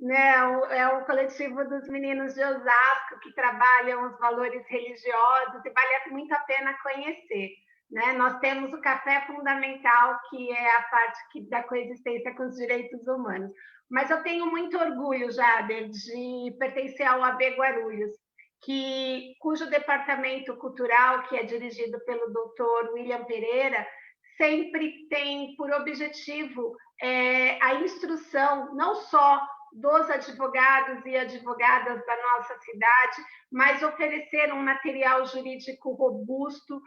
né? É o coletivo dos meninos de Osasco, que trabalham os valores religiosos, e vale muito a pena conhecer. Né? Nós temos o Café Fundamental, que é a parte da coexistência com os direitos humanos. Mas eu tenho muito orgulho, Jader, de pertencer ao AB Guarulhos, cujo departamento cultural, que é dirigido pelo doutor William Pereira, sempre tem por objetivo a instrução, não só dos advogados e advogadas da nossa cidade, mas oferecer um material jurídico robusto,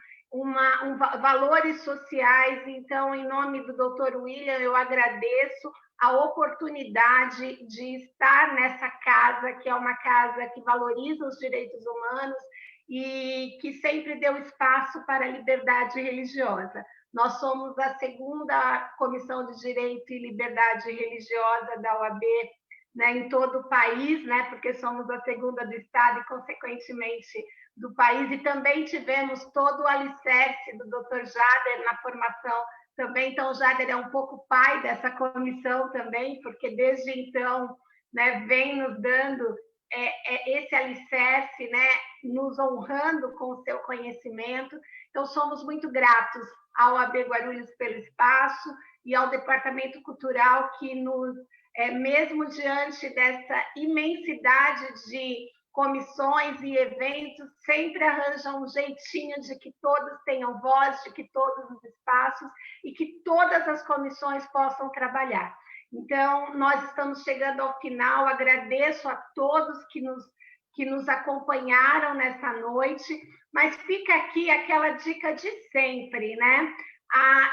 valores sociais. Então, em nome do doutor William, eu agradeço a oportunidade de estar nessa casa, que é uma casa que valoriza os direitos humanos e que sempre deu espaço para a liberdade religiosa. Nós somos a segunda Comissão de Direito e Liberdade Religiosa da OAB, né, em todo o país, né, porque somos a segunda do Estado e, consequentemente, do país. E também tivemos todo o alicerce do Dr. Jader na formação também. Então, o Jader é um pouco pai dessa comissão também, porque desde então, né, vem nos dando esse alicerce, né, nos honrando com o seu conhecimento. Então, somos muito gratos ao AB Guarulhos pelo espaço e ao Departamento Cultural que nos, mesmo diante dessa imensidade de comissões e eventos, sempre arranjam um jeitinho de que todos tenham voz, de que todos os espaços e que todas as comissões possam trabalhar. Então, nós estamos chegando ao final, agradeço a todos que nos acompanharam nessa noite, mas fica aqui aquela dica de sempre, né?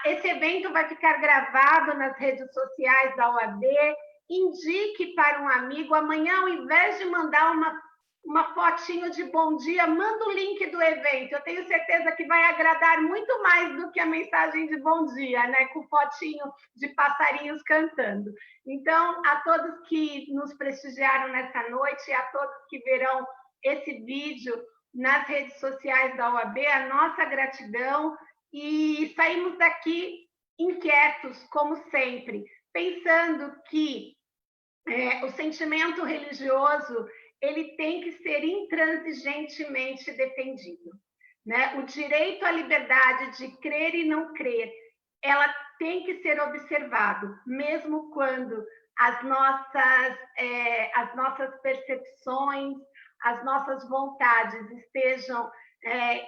Esse evento vai ficar gravado nas redes sociais da OAB, indique para um amigo, amanhã, ao invés de mandar uma fotinho de bom dia, manda o link do evento. Eu tenho certeza que vai agradar muito mais do que a mensagem de bom dia, né? Com fotinho de passarinhos cantando. Então, a todos que nos prestigiaram nessa noite e a todos que verão esse vídeo nas redes sociais da OAB, a nossa gratidão, e saímos daqui inquietos, como sempre, pensando que o sentimento religioso ele tem que ser intransigentemente defendido, né? O direito à liberdade de crer e não crer, ela tem que ser observado, mesmo quando as nossas percepções, as nossas vontades estejam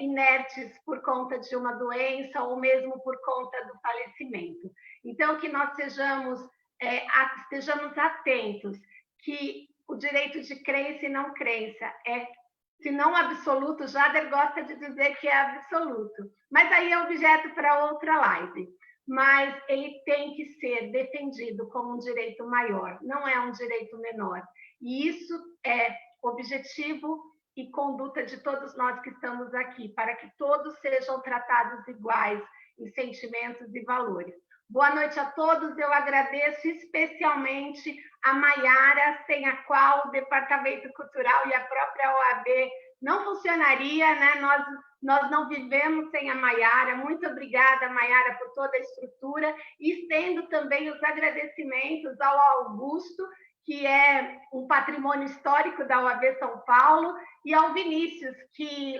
inertes por conta de uma doença ou mesmo por conta do falecimento. Então, que nós estejamos atentos, que o direito de crença e não crença se não absoluto, Jader gosta de dizer que é absoluto, mas aí é objeto para outra live. Mas ele tem que ser defendido como um direito maior, não é um direito menor. E isso é objetivo e conduta de todos nós que estamos aqui, para que todos sejam tratados iguais em sentimentos e valores. Boa noite a todos, eu agradeço especialmente a Maiara, sem a qual o Departamento Cultural e a própria OAB não funcionaria, né? Nós não vivemos sem a Maiara. Muito obrigada, Maiara, por toda a estrutura, e estendo também os agradecimentos ao Augusto, que é um patrimônio histórico da OAB São Paulo, e ao Vinícius, que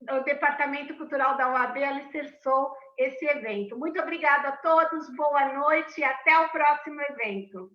o Departamento Cultural da OAB alicerçou esse evento. Muito obrigada a todos, boa noite e até o próximo evento.